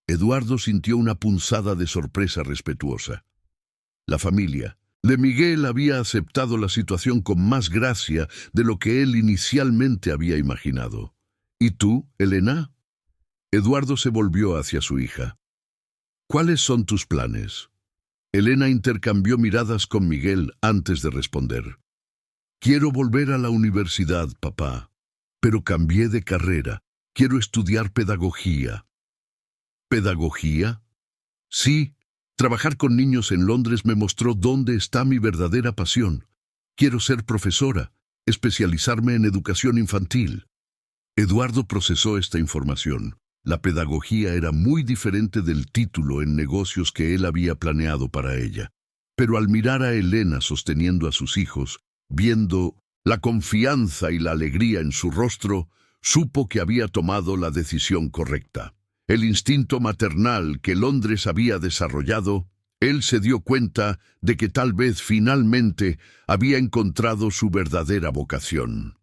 [SPEAKER 1] Eduardo sintió una punzada de sorpresa respetuosa. La familia de Miguel había aceptado la situación con más gracia de lo que él inicialmente había imaginado. ¿Y tú, Elena? Eduardo se volvió hacia su hija. ¿Cuáles son tus planes? Elena intercambió miradas con Miguel antes de responder. Quiero volver a la universidad, papá, pero cambié de carrera. Quiero estudiar pedagogía. ¿Pedagogía? Sí. Trabajar con niños en Londres me mostró dónde está mi verdadera pasión. Quiero ser profesora, especializarme en educación infantil. Eduardo procesó esta información. La pedagogía era muy diferente del título en negocios que él había planeado para ella. Pero al mirar a Elena sosteniendo a sus hijos, viendo la confianza y la alegría en su rostro, supo que había tomado la decisión correcta. El instinto maternal que Londres había desarrollado, él se dio cuenta de que tal vez finalmente había encontrado su verdadera vocación.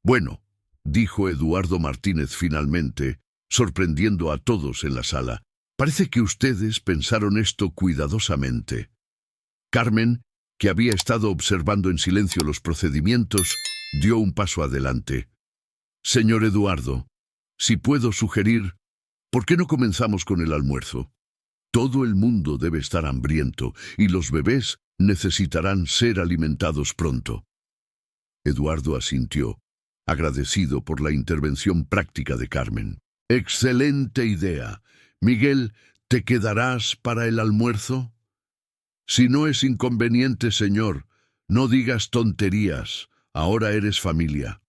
[SPEAKER 1] Bueno, dijo Eduardo Martínez finalmente, sorprendiendo a todos en la sala, parece que ustedes pensaron esto cuidadosamente. Carmen, que había estado observando en silencio los procedimientos, dio un paso adelante. Señor Eduardo, si puedo sugerir, ¿por qué no comenzamos con el almuerzo? Todo el mundo debe estar hambriento y los bebés necesitarán ser alimentados pronto. Eduardo asintió, agradecido por la intervención práctica de Carmen. Excelente idea. Miguel, ¿te quedarás para el almuerzo? Si no es inconveniente, señor, no digas tonterías. Ahora eres familia.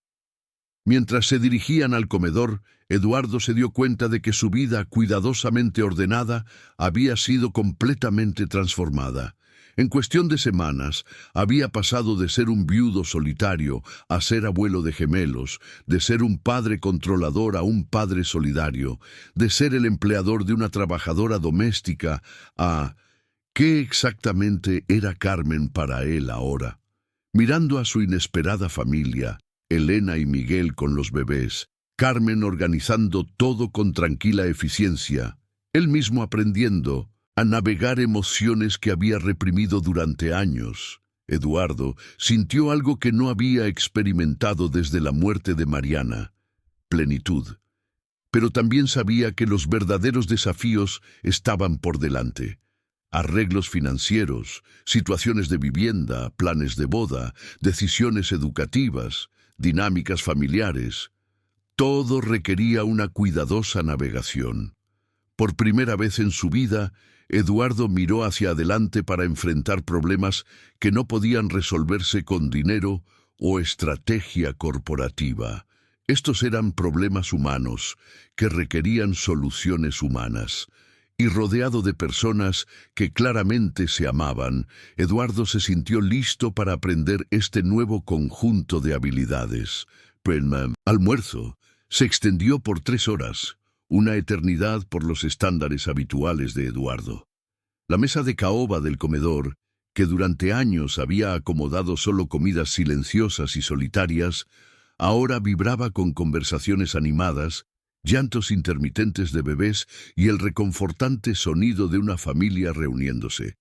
[SPEAKER 1] Mientras se dirigían al comedor, Eduardo se dio cuenta de que su vida cuidadosamente ordenada había sido completamente transformada. En cuestión de semanas, había pasado de ser un viudo solitario a ser abuelo de gemelos, de ser un padre controlador a un padre solidario, de ser el empleador de una trabajadora doméstica a... ¿Qué exactamente era Carmen para él ahora? Mirando a su inesperada familia, Elena y Miguel con los bebés, Carmen organizando todo con tranquila eficiencia, él mismo aprendiendo a navegar emociones que había reprimido durante años. Eduardo sintió algo que no había experimentado desde la muerte de Mariana: plenitud. Pero también sabía que los verdaderos desafíos estaban por delante. Arreglos financieros, situaciones de vivienda, planes de boda, decisiones educativas, dinámicas familiares. Todo requería una cuidadosa navegación. Por primera vez en su vida, Eduardo miró hacia adelante para enfrentar problemas que no podían resolverse con dinero o estrategia corporativa. Estos eran problemas humanos que requerían soluciones humanas. Y rodeado de personas que claramente se amaban, Eduardo se sintió listo para aprender este nuevo conjunto de habilidades. El almuerzo se extendió por 3 horas, una eternidad por los estándares habituales de Eduardo. La mesa de caoba del comedor, que durante años había acomodado solo comidas silenciosas y solitarias, ahora vibraba con conversaciones animadas, llantos intermitentes de bebés y el reconfortante sonido de una familia reuniéndose.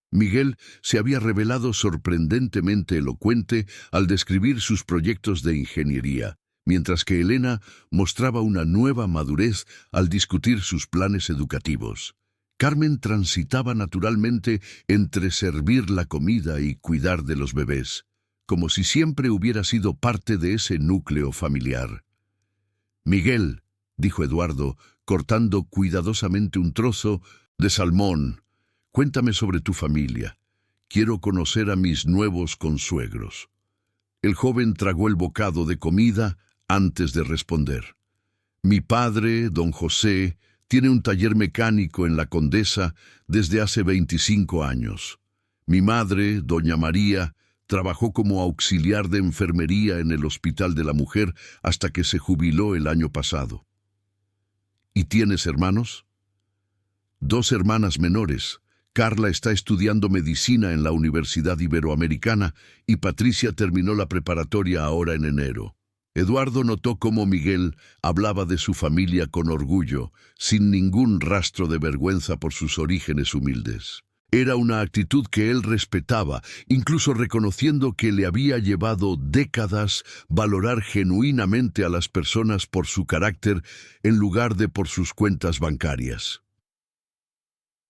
[SPEAKER 1] Miguel se había revelado sorprendentemente elocuente al describir sus proyectos de ingeniería, mientras que Elena mostraba una nueva madurez al discutir sus planes educativos. Carmen transitaba naturalmente entre servir la comida y cuidar de los bebés, como si siempre hubiera sido parte de ese núcleo familiar. Miguel, dijo Eduardo, cortando cuidadosamente un trozo de salmón, cuéntame sobre tu familia. Quiero conocer a mis nuevos consuegros. El joven tragó el bocado de comida antes de responder. Mi padre, don José, tiene un taller mecánico en La Condesa desde hace 25 años. Mi madre, doña María, trabajó como auxiliar de enfermería en el Hospital de la Mujer hasta que se jubiló el año pasado. ¿Y tienes hermanos? 2 hermanas menores. Carla está estudiando medicina en la Universidad Iberoamericana y Patricia terminó la preparatoria ahora en enero. Eduardo notó cómo Miguel hablaba de su familia con orgullo, sin ningún rastro de vergüenza por sus orígenes humildes. Era una actitud que él respetaba, incluso reconociendo que le había llevado décadas valorar genuinamente a las personas por su carácter en lugar de por sus cuentas bancarias.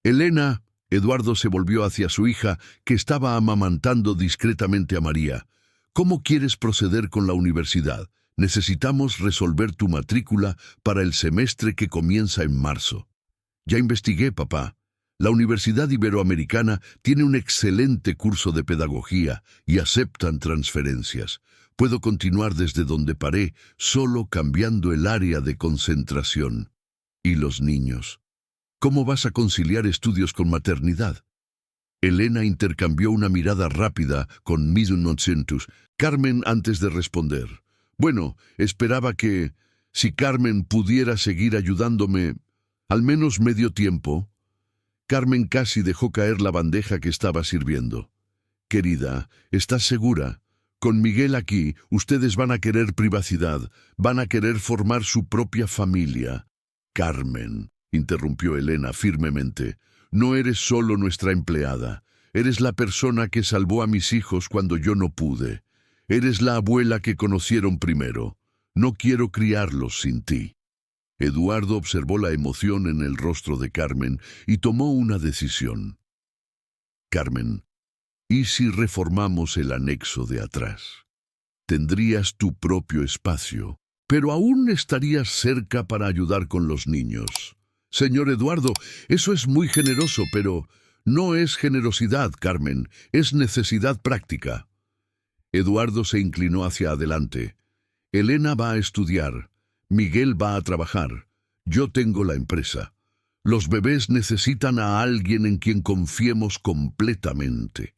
[SPEAKER 1] Elena, Eduardo se volvió hacia su hija, que estaba amamantando discretamente a María. ¿Cómo quieres proceder con la universidad? Necesitamos resolver tu matrícula para el semestre que comienza en marzo. Ya investigué, papá. La Universidad Iberoamericana tiene un excelente curso de pedagogía y aceptan transferencias. Puedo continuar desde donde paré, solo cambiando el área de concentración. ¿Y los niños? ¿Cómo vas a conciliar estudios con maternidad? Elena intercambió una mirada rápida con 1900. Carmen antes de responder. Bueno, esperaba que, si Carmen pudiera seguir ayudándome, al menos medio tiempo. Carmen casi dejó caer la bandeja que estaba sirviendo. Querida, ¿estás segura? Con Miguel aquí, ustedes van a querer privacidad, van a querer formar su propia familia. Carmen, interrumpió Elena firmemente, no eres solo nuestra empleada. Eres la persona que salvó a mis hijos cuando yo no pude. Eres la abuela que conocieron primero. No quiero criarlos sin ti. Eduardo observó la emoción en el rostro de Carmen y tomó una decisión. Carmen, ¿y si reformamos el anexo de atrás? Tendrías tu propio espacio, pero aún estarías cerca para ayudar con los niños. Señor Eduardo, eso es muy generoso, pero no es generosidad, Carmen, es necesidad práctica. Eduardo se inclinó hacia adelante. Elena va a estudiar. Miguel va a trabajar. Yo tengo la empresa. Los bebés necesitan a alguien en quien confiemos completamente.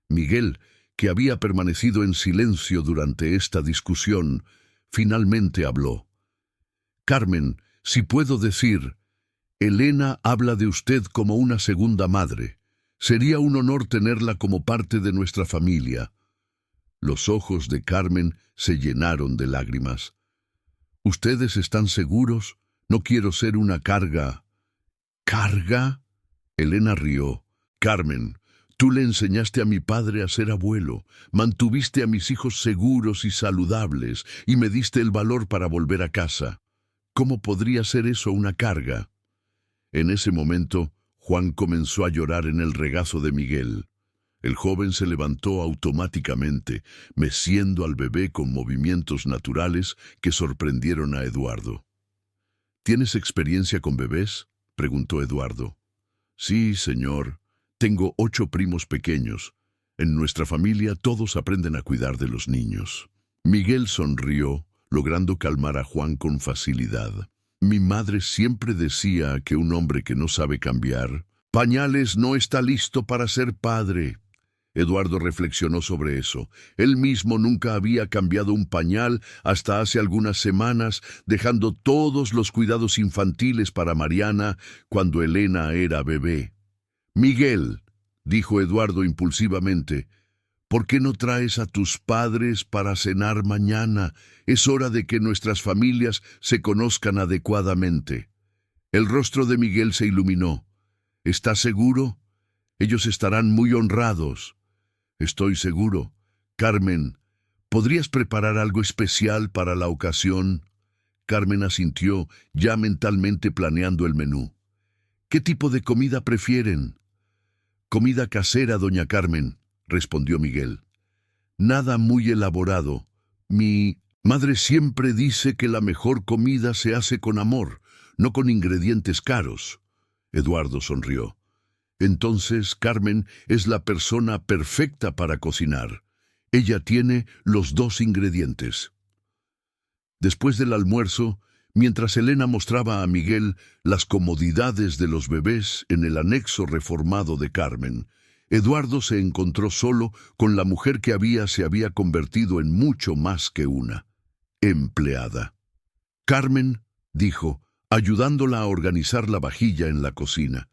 [SPEAKER 1] Miguel, que había permanecido en silencio durante esta discusión, finalmente habló. Carmen, si puedo decir, Elena habla de usted como una segunda madre. Sería un honor tenerla como parte de nuestra familia. Los ojos de Carmen se llenaron de lágrimas. ¿Ustedes están seguros? No quiero ser una carga. ¿Carga? Elena rió. Carmen, tú le enseñaste a mi padre a ser abuelo, mantuviste a mis hijos seguros y saludables y me diste el valor para volver a casa. ¿Cómo podría ser eso una carga? En ese momento, Juan comenzó a llorar en el regazo de Miguel. El joven se levantó automáticamente, meciendo al bebé con movimientos naturales que sorprendieron a Eduardo. ¿Tienes experiencia con bebés?, preguntó Eduardo. Sí, señor. Tengo 8 primos pequeños. En nuestra familia todos aprenden a cuidar de los niños. Miguel sonrió, logrando calmar a Juan con facilidad. Mi madre siempre decía que un hombre que no sabe cambiar pañales no está listo para ser padre. Eduardo reflexionó sobre eso. Él mismo nunca había cambiado un pañal hasta hace algunas semanas, dejando todos los cuidados infantiles para Mariana cuando Elena era bebé. Miguel, dijo Eduardo impulsivamente, ¿por qué no traes a tus padres para cenar mañana? Es hora de que nuestras familias se conozcan adecuadamente. El rostro de Miguel se iluminó. ¿Estás seguro? Ellos estarán muy honrados. Estoy seguro. Carmen, ¿podrías preparar algo especial para la ocasión? Carmen asintió, ya mentalmente planeando el menú. ¿Qué tipo de comida prefieren? Comida casera, doña Carmen, respondió Miguel. Nada muy elaborado. Mi madre siempre dice que la mejor comida se hace con amor, no con ingredientes caros. Eduardo sonrió. Entonces Carmen es la persona perfecta para cocinar. Ella tiene los 2 ingredientes. Después del almuerzo, mientras Elena mostraba a Miguel las comodidades de los bebés en el anexo reformado de Carmen, Eduardo se encontró solo con la mujer que se había convertido en mucho más que una empleada. Carmen, dijo, ayudándola a organizar la vajilla en la cocina.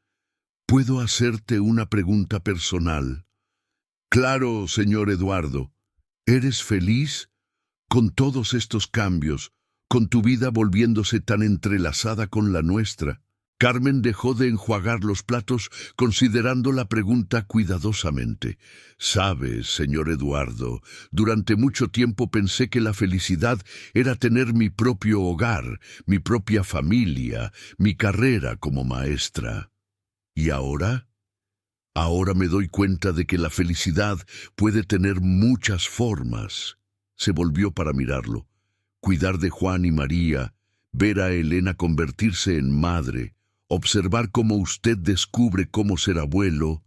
[SPEAKER 1] ¿Puedo hacerte una pregunta personal? Claro, señor Eduardo. ¿Eres feliz? con todos estos cambios, con tu vida volviéndose tan entrelazada con la nuestra. Carmen dejó de enjuagar los platos, considerando la pregunta cuidadosamente. «Sabes, señor Eduardo, durante mucho tiempo pensé que la felicidad era tener mi propio hogar, mi propia familia, mi carrera como maestra. ¿Y ahora? Ahora me doy cuenta de que la felicidad puede tener muchas formas». Se volvió para mirarlo. Cuidar de Juan y María, ver a Elena convertirse en madre, observar cómo usted descubre cómo ser abuelo,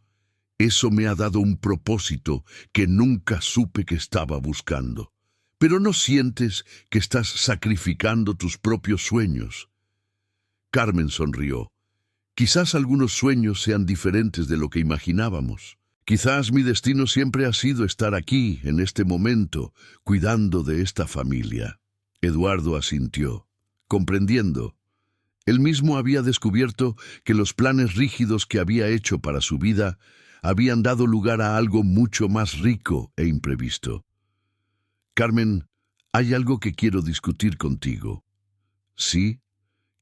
[SPEAKER 1] eso me ha dado un propósito que nunca supe que estaba buscando. Pero ¿no sientes que estás sacrificando tus propios sueños? Carmen sonrió. Quizás algunos sueños sean diferentes de lo que imaginábamos. Quizás mi destino siempre ha sido estar aquí, en este momento, cuidando de esta familia. Eduardo asintió, comprendiendo. Él mismo había descubierto que los planes rígidos que había hecho para su vida habían dado lugar a algo mucho más rico e imprevisto. «Carmen, hay algo que quiero discutir contigo». «Sí,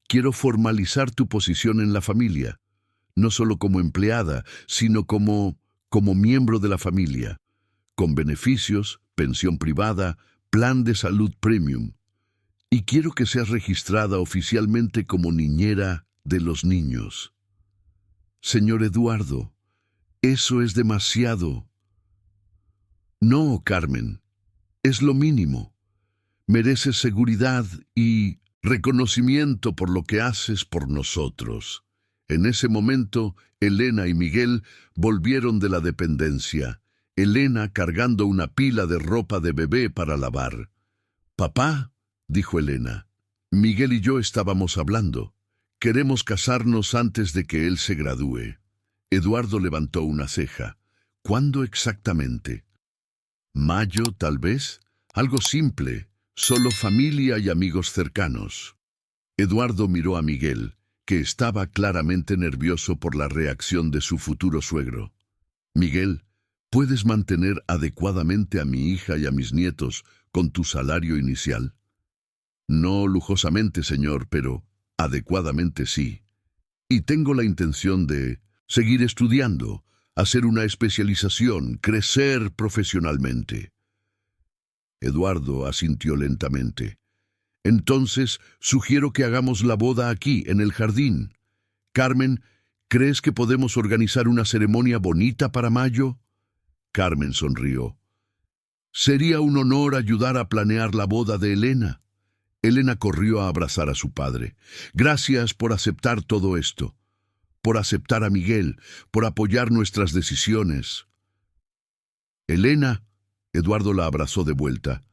[SPEAKER 1] quiero formalizar tu posición en la familia, no solo como empleada, sino como miembro de la familia, con beneficios, pensión privada, plan de salud premium. Y quiero que seas registrada oficialmente como niñera de los niños». «Señor Eduardo, eso es demasiado». «No, Carmen, es lo mínimo. Mereces seguridad y reconocimiento por lo que haces por nosotros». En ese momento, Elena y Miguel volvieron de la dependencia, Elena cargando una pila de ropa de bebé para lavar. «Papá», dijo Elena, «Miguel y yo estábamos hablando. Queremos casarnos antes de que él se gradúe». Eduardo levantó una ceja. «¿Cuándo exactamente?» «Mayo, tal vez. Algo simple, solo familia y amigos cercanos». Eduardo miró a Miguel, que estaba claramente nervioso por la reacción de su futuro suegro. «Miguel, ¿puedes mantener adecuadamente a mi hija y a mis nietos con tu salario inicial?» «No lujosamente, señor, pero adecuadamente sí. Y tengo la intención de seguir estudiando, hacer una especialización, crecer profesionalmente». Eduardo asintió lentamente. «Entonces, sugiero que hagamos la boda aquí, en el jardín. Carmen, ¿crees que podemos organizar una ceremonia bonita para mayo?» Carmen sonrió. «Sería un honor ayudar a planear la boda de Elena». Elena corrió a abrazar a su padre. «Gracias por aceptar todo esto, por aceptar a Miguel, por apoyar nuestras decisiones». «Elena», Eduardo la abrazó de vuelta,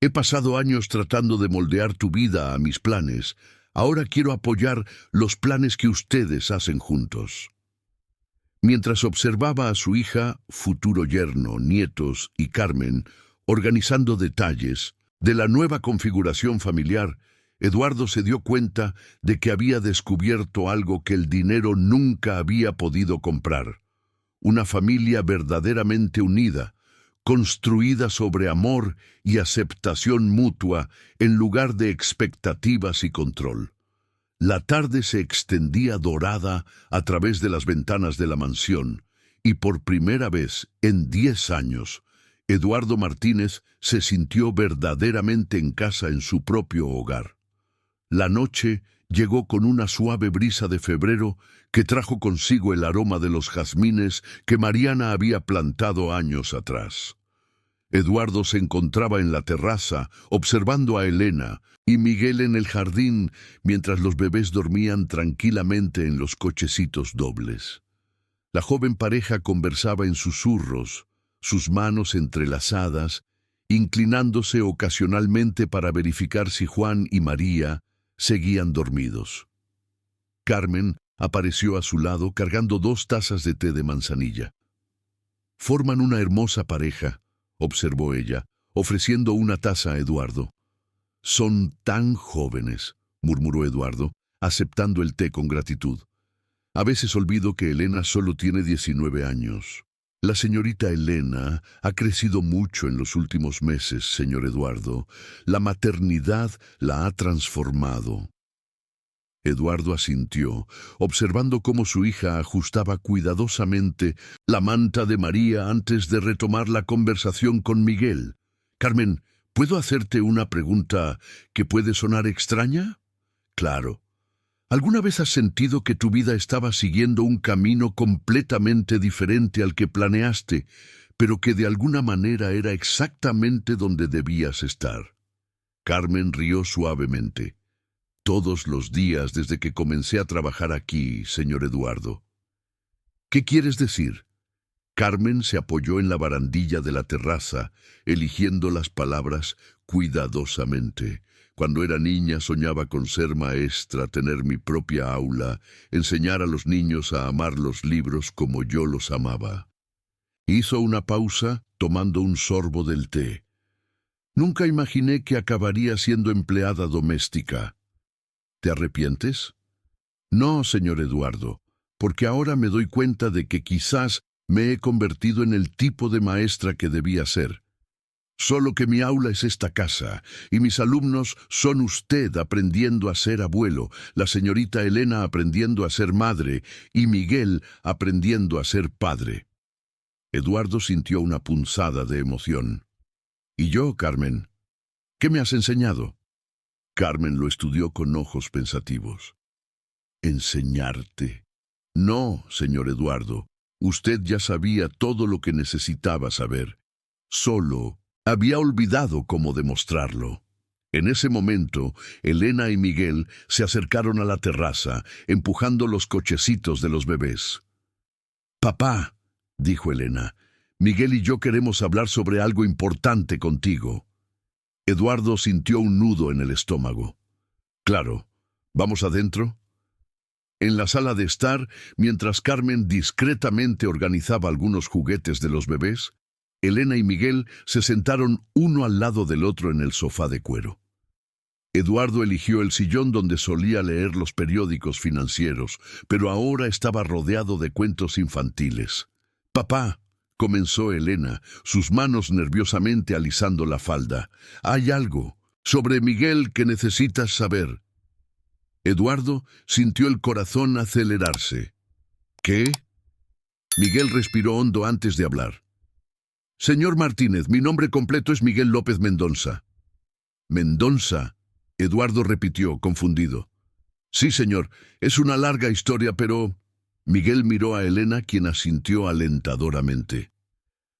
[SPEAKER 1] «he pasado años tratando de moldear tu vida a mis planes. Ahora quiero apoyar los planes que ustedes hacen juntos». Mientras observaba a su hija, futuro yerno, nietos y Carmen, organizando detalles de la nueva configuración familiar, Eduardo se dio cuenta de que había descubierto algo que el dinero nunca había podido comprar: una familia verdaderamente unida, construida sobre amor y aceptación mutua en lugar de expectativas y control. La tarde se extendía dorada a través de las ventanas de la mansión, y por primera vez en 10 años, Eduardo Martínez se sintió verdaderamente en casa en su propio hogar. La noche llegó con una suave brisa de febrero que trajo consigo el aroma de los jazmines que Mariana había plantado años atrás. Eduardo se encontraba en la terraza observando a Elena y Miguel en el jardín mientras los bebés dormían tranquilamente en los cochecitos dobles. La joven pareja conversaba en susurros, sus manos entrelazadas, inclinándose ocasionalmente para verificar si Juan y María seguían dormidos. Carmen apareció a su lado cargando 2 tazas de té de manzanilla. «Forman una hermosa pareja», observó ella, ofreciendo una taza a Eduardo. «Son tan jóvenes», murmuró Eduardo, aceptando el té con gratitud. «A veces olvido que Elena solo tiene 19 años». La señorita Elena ha crecido mucho en los últimos meses, señor Eduardo. La maternidad la ha transformado. Eduardo asintió, observando cómo su hija ajustaba cuidadosamente la manta de María antes de retomar la conversación con Miguel. Carmen, ¿puedo hacerte una pregunta que puede sonar extraña? Claro. ¿Alguna vez has sentido que tu vida estaba siguiendo un camino completamente diferente al que planeaste, pero que de alguna manera era exactamente donde debías estar? Carmen rió suavemente. Todos los días desde que comencé a trabajar aquí, señor Eduardo. ¿Qué quieres decir? Carmen se apoyó en la barandilla de la terraza, eligiendo las palabras cuidadosamente. Cuando era niña soñaba con ser maestra, tener mi propia aula, enseñar a los niños a amar los libros como yo los amaba. Hizo una pausa, tomando un sorbo del té. Nunca imaginé que acabaría siendo empleada doméstica. ¿Te arrepientes? No, señor Eduardo, porque ahora me doy cuenta de que quizás me he convertido en el tipo de maestra que debía ser. Solo que mi aula es esta casa, y mis alumnos son usted aprendiendo a ser abuelo, la señorita Elena aprendiendo a ser madre, y Miguel aprendiendo a ser padre. Eduardo sintió una punzada de emoción. ¿Y yo, Carmen? ¿Qué me has enseñado? Carmen lo estudió con ojos pensativos. ¿Enseñarte? No, señor Eduardo. Usted ya sabía todo lo que necesitaba saber. Solo había olvidado cómo demostrarlo. En ese momento, Elena y Miguel se acercaron a la terraza, empujando los cochecitos de los bebés. «Papá», dijo Elena, «Miguel y yo queremos hablar sobre algo importante contigo». Eduardo sintió un nudo en el estómago. «Claro, ¿vamos adentro?» En la sala de estar, mientras Carmen discretamente organizaba algunos juguetes de los bebés, Elena y Miguel se sentaron uno al lado del otro en el sofá de cuero. Eduardo eligió el sillón donde solía leer los periódicos financieros, pero ahora estaba rodeado de cuentos infantiles. «Papá», comenzó Elena, sus manos nerviosamente alisando la falda, «hay algo sobre Miguel que necesitas saber». Eduardo sintió el corazón acelerarse. «¿Qué?» Miguel respiró hondo antes de hablar. «Señor Martínez, mi nombre completo es Miguel López Mendonça». «¿Mendonça?», Eduardo repitió, confundido. «Sí, señor, es una larga historia, pero...» Miguel miró a Elena, quien asintió alentadoramente.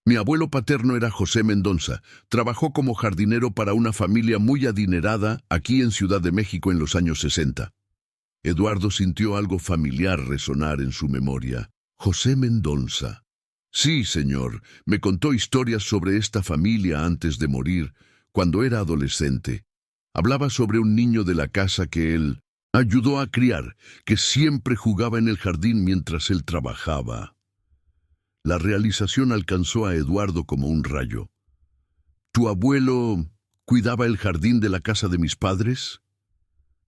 [SPEAKER 1] «Mi abuelo paterno era José Mendonça. Trabajó como jardinero para una familia muy adinerada aquí en Ciudad de México en los años 60. Eduardo sintió algo familiar resonar en su memoria. «José Mendonça». «Sí, señor, me contó historias sobre esta familia antes de morir, cuando era adolescente. Hablaba sobre un niño de la casa que él ayudó a criar, que siempre jugaba en el jardín mientras él trabajaba». La realización alcanzó a Eduardo como un rayo. «¿Tu abuelo cuidaba el jardín de la casa de mis padres?»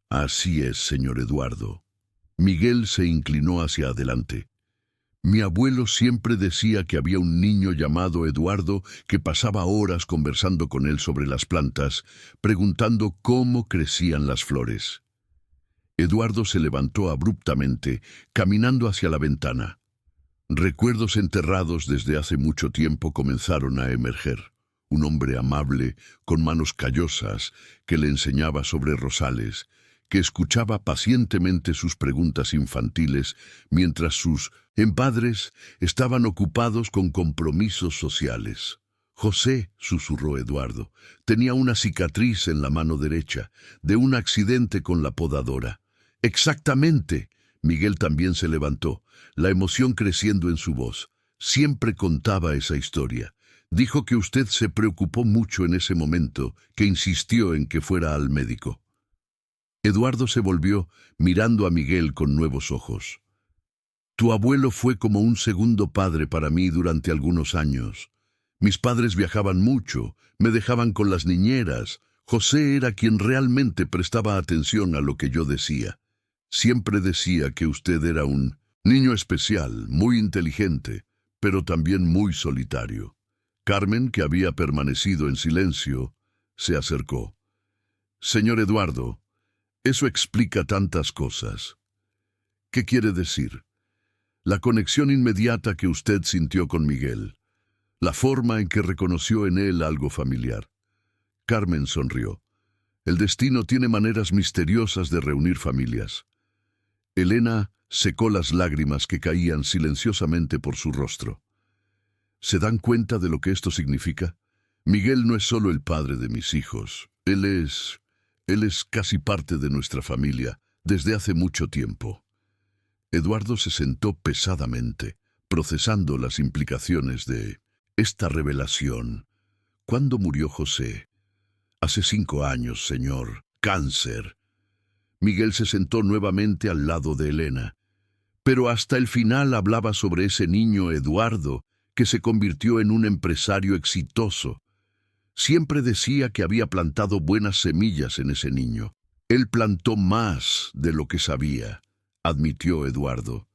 [SPEAKER 1] «Así es, señor Eduardo». Miguel se inclinó hacia adelante. «Mi abuelo siempre decía que había un niño llamado Eduardo que pasaba horas conversando con él sobre las plantas, preguntando cómo crecían las flores». Eduardo se levantó abruptamente, caminando hacia la ventana. Recuerdos enterrados desde hace mucho tiempo comenzaron a emerger. Un hombre amable, con manos callosas, que le enseñaba sobre rosales, que escuchaba pacientemente sus preguntas infantiles mientras sus padres estaban ocupados con compromisos sociales. «José», susurró Eduardo, «tenía una cicatriz en la mano derecha, de un accidente con la podadora». «Exactamente». Miguel también se levantó, la emoción creciendo en su voz. «Siempre contaba esa historia. Dijo que usted se preocupó mucho en ese momento, que insistió en que fuera al médico». Eduardo se volvió, mirando a Miguel con nuevos ojos. «Tu abuelo fue como un segundo padre para mí durante algunos años. Mis padres viajaban mucho, me dejaban con las niñeras. José era quien realmente prestaba atención a lo que yo decía. Siempre decía que usted era un niño especial, muy inteligente, pero también muy solitario. Carmen, que había permanecido en silencio, se acercó. «Señor Eduardo, eso explica tantas cosas». «¿Qué quiere decir?» «La conexión inmediata que usted sintió con Miguel. La forma en que reconoció en él algo familiar». Carmen sonrió. «El destino tiene maneras misteriosas de reunir familias». Elena secó las lágrimas que caían silenciosamente por su rostro. ¿Se dan cuenta de lo que esto significa? Miguel no es solo el padre de mis hijos. Él es casi parte de nuestra familia desde hace mucho tiempo. Eduardo se sentó pesadamente, procesando las implicaciones de esta revelación. ¿Cuándo murió José? Hace 5 años, señor. Cáncer. Miguel se sentó nuevamente al lado de Elena. Pero hasta el final hablaba sobre ese niño Eduardo, que se convirtió en un empresario exitoso. Siempre decía que había plantado buenas semillas en ese niño. Él plantó más de lo que sabía, admitió Eduardo.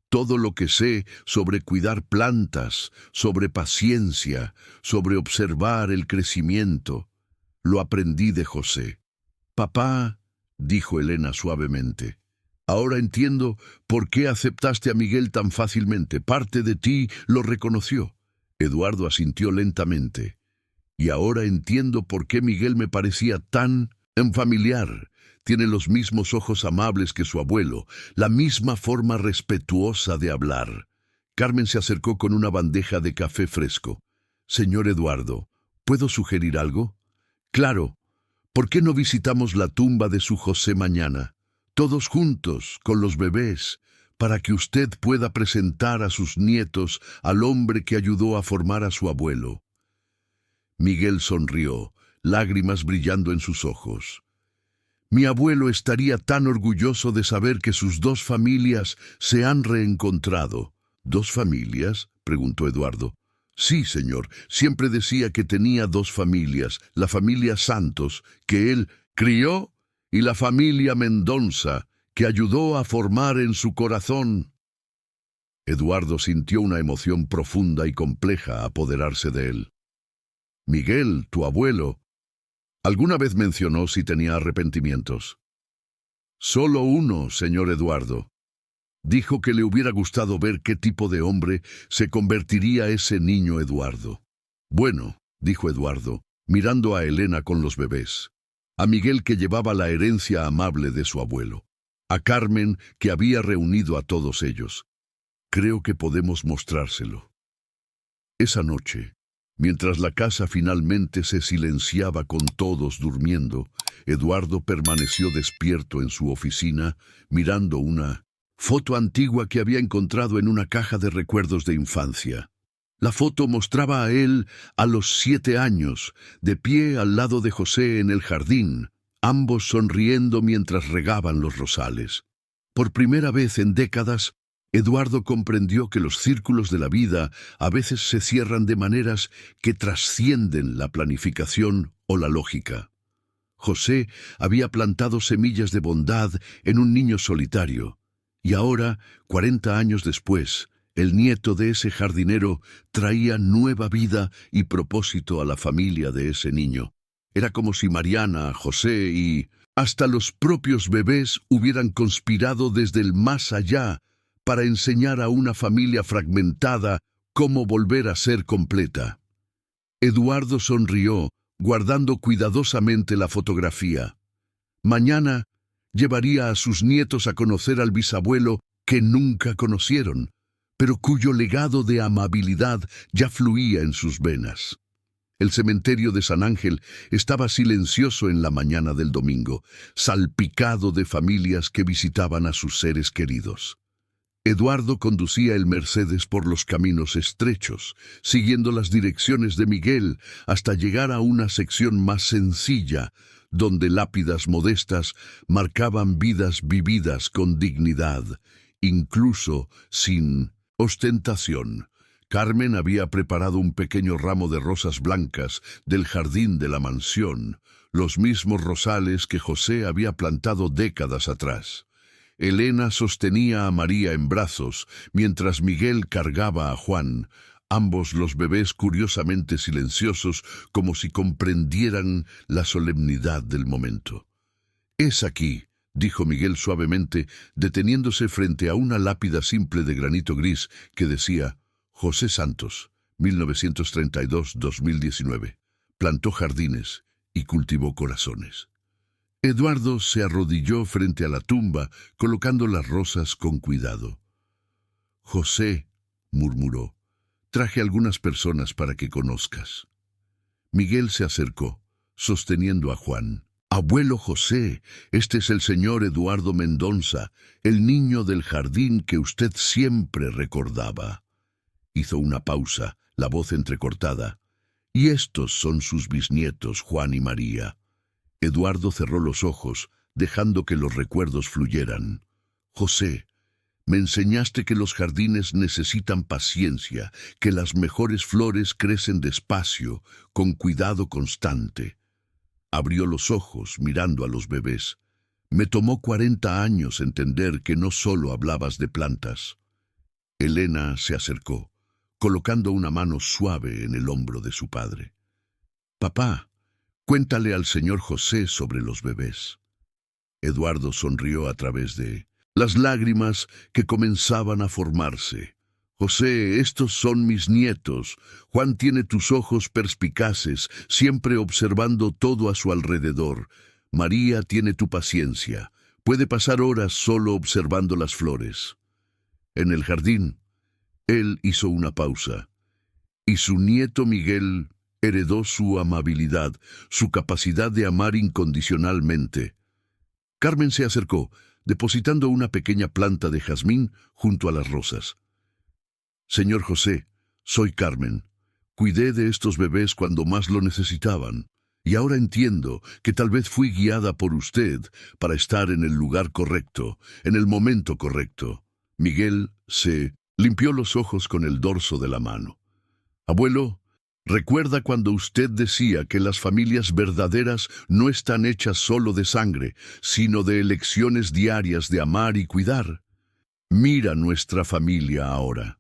[SPEAKER 1] Todo lo que sé sobre cuidar plantas, sobre paciencia, sobre observar el crecimiento, lo aprendí de José. Papá, dijo Elena suavemente, ahora entiendo por qué aceptaste a Miguel tan fácilmente. Parte de ti lo reconoció. Eduardo asintió lentamente. Y ahora entiendo por qué Miguel me parecía tan familiar. Tiene los mismos ojos amables que su abuelo, la misma forma respetuosa de hablar. Carmen se acercó con una bandeja de café fresco. Señor Eduardo, ¿puedo sugerir algo? Claro. ¿Por qué no visitamos la tumba de su José mañana? Todos juntos, con los bebés, para que usted pueda presentar a sus nietos al hombre que ayudó a formar a su abuelo. Miguel sonrió, lágrimas brillando en sus ojos. Mi abuelo estaría tan orgulloso de saber que sus 2 familias se han reencontrado. ¿2 familias?, preguntó Eduardo. Sí, señor, siempre decía que tenía 2 familias, la familia Santos, que él crió, y la familia Mendonça, que ayudó a formar en su corazón. Eduardo sintió una emoción profunda y compleja apoderarse de él. Miguel, tu abuelo, ¿alguna vez mencionó si tenía arrepentimientos? Solo uno, señor Eduardo. Dijo que le hubiera gustado ver qué tipo de hombre se convertiría ese niño Eduardo. Bueno, dijo Eduardo, mirando a Elena con los bebés, a Miguel que llevaba la herencia amable de su abuelo, a Carmen que había reunido a todos ellos. Creo que podemos mostrárselo. Esa noche, mientras la casa finalmente se silenciaba con todos durmiendo, Eduardo permaneció despierto en su oficina, mirando una foto antigua que había encontrado en una caja de recuerdos de infancia. La foto mostraba a él a los 7 años, de pie al lado de José en el jardín, ambos sonriendo mientras regaban los rosales. Por primera vez en décadas, Eduardo comprendió que los círculos de la vida a veces se cierran de maneras que trascienden la planificación o la lógica. José había plantado semillas de bondad en un niño solitario, y ahora, 40 años después, el nieto de ese jardinero traía nueva vida y propósito a la familia de ese niño. Era como si Mariana, José y hasta los propios bebés hubieran conspirado desde el más allá para enseñar a una familia fragmentada cómo volver a ser completa. Eduardo sonrió, guardando cuidadosamente la fotografía. Mañana llevaría a sus nietos a conocer al bisabuelo que nunca conocieron, pero cuyo legado de amabilidad ya fluía en sus venas. El cementerio de San Ángel estaba silencioso en la mañana del domingo, salpicado de familias que visitaban a sus seres queridos. Eduardo conducía el Mercedes por los caminos estrechos, siguiendo las direcciones de Miguel hasta llegar a una sección más sencilla, donde lápidas modestas marcaban vidas vividas con dignidad, incluso sin ostentación. Carmen había preparado un pequeño ramo de rosas blancas del jardín de la mansión, los mismos rosales que José había plantado décadas atrás. Elena sostenía a María en brazos, mientras Miguel cargaba a Juan, ambos los bebés curiosamente silenciosos, como si comprendieran la solemnidad del momento. «Es aquí», dijo Miguel suavemente, deteniéndose frente a una lápida simple de granito gris que decía «José Santos, 1932-2019. Plantó jardines y cultivó corazones». Eduardo se arrodilló frente a la tumba, colocando las rosas con cuidado. «José», murmuró, «traje algunas personas para que conozcas». Miguel se acercó, sosteniendo a Juan. «Abuelo José, este es el señor Eduardo Mendonza, el niño del jardín que usted siempre recordaba». Hizo una pausa, la voz entrecortada. «Y estos son sus bisnietos, Juan y María». Eduardo cerró los ojos, dejando que los recuerdos fluyeran. «José, me enseñaste que los jardines necesitan paciencia, que las mejores flores crecen despacio, con cuidado constante». Abrió los ojos mirando a los bebés. «Me tomó 40 años entender que no solo hablabas de plantas». Elena se acercó, colocando una mano suave en el hombro de su padre. «Papá, cuéntale al señor José sobre los bebés». Eduardo sonrió a través de las lágrimas que comenzaban a formarse. «José, estos son mis nietos. Juan tiene tus ojos perspicaces, siempre observando todo a su alrededor. María tiene tu paciencia. Puede pasar horas solo observando las flores». En el jardín, él hizo una pausa, y su nieto Miguel heredó su amabilidad, su capacidad de amar incondicionalmente. Carmen se acercó, depositando una pequeña planta de jazmín junto a las rosas. «Señor José, soy Carmen. Cuidé de estos bebés cuando más lo necesitaban, y ahora entiendo que tal vez fui guiada por usted para estar en el lugar correcto, en el momento correcto». Miguel se limpió los ojos con el dorso de la mano. «Abuelo, recuerda cuando usted decía que las familias verdaderas no están hechas solo de sangre, sino de elecciones diarias de amar y cuidar. Mira nuestra familia ahora».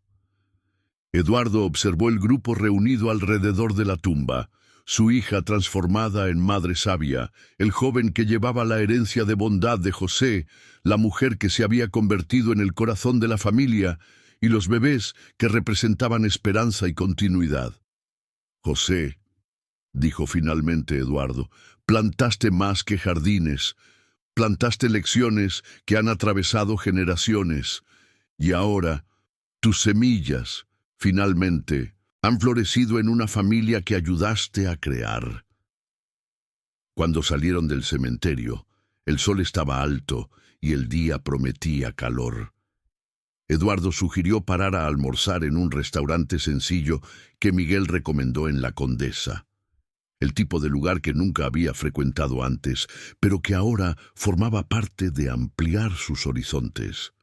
[SPEAKER 1] Eduardo observó el grupo reunido alrededor de la tumba, su hija transformada en madre sabia, el joven que llevaba la herencia de bondad de José, la mujer que se había convertido en el corazón de la familia, y los bebés que representaban esperanza y continuidad. «José», dijo finalmente Eduardo, «plantaste más que jardines, plantaste lecciones que han atravesado generaciones, y ahora tus semillas, finalmente, han florecido en una familia que ayudaste a crear». Cuando salieron del cementerio, el sol estaba alto y el día prometía calor. Eduardo sugirió parar a almorzar en un restaurante sencillo que Miguel recomendó en La Condesa. El tipo de lugar que nunca había frecuentado antes, pero que ahora formaba parte de ampliar sus horizontes.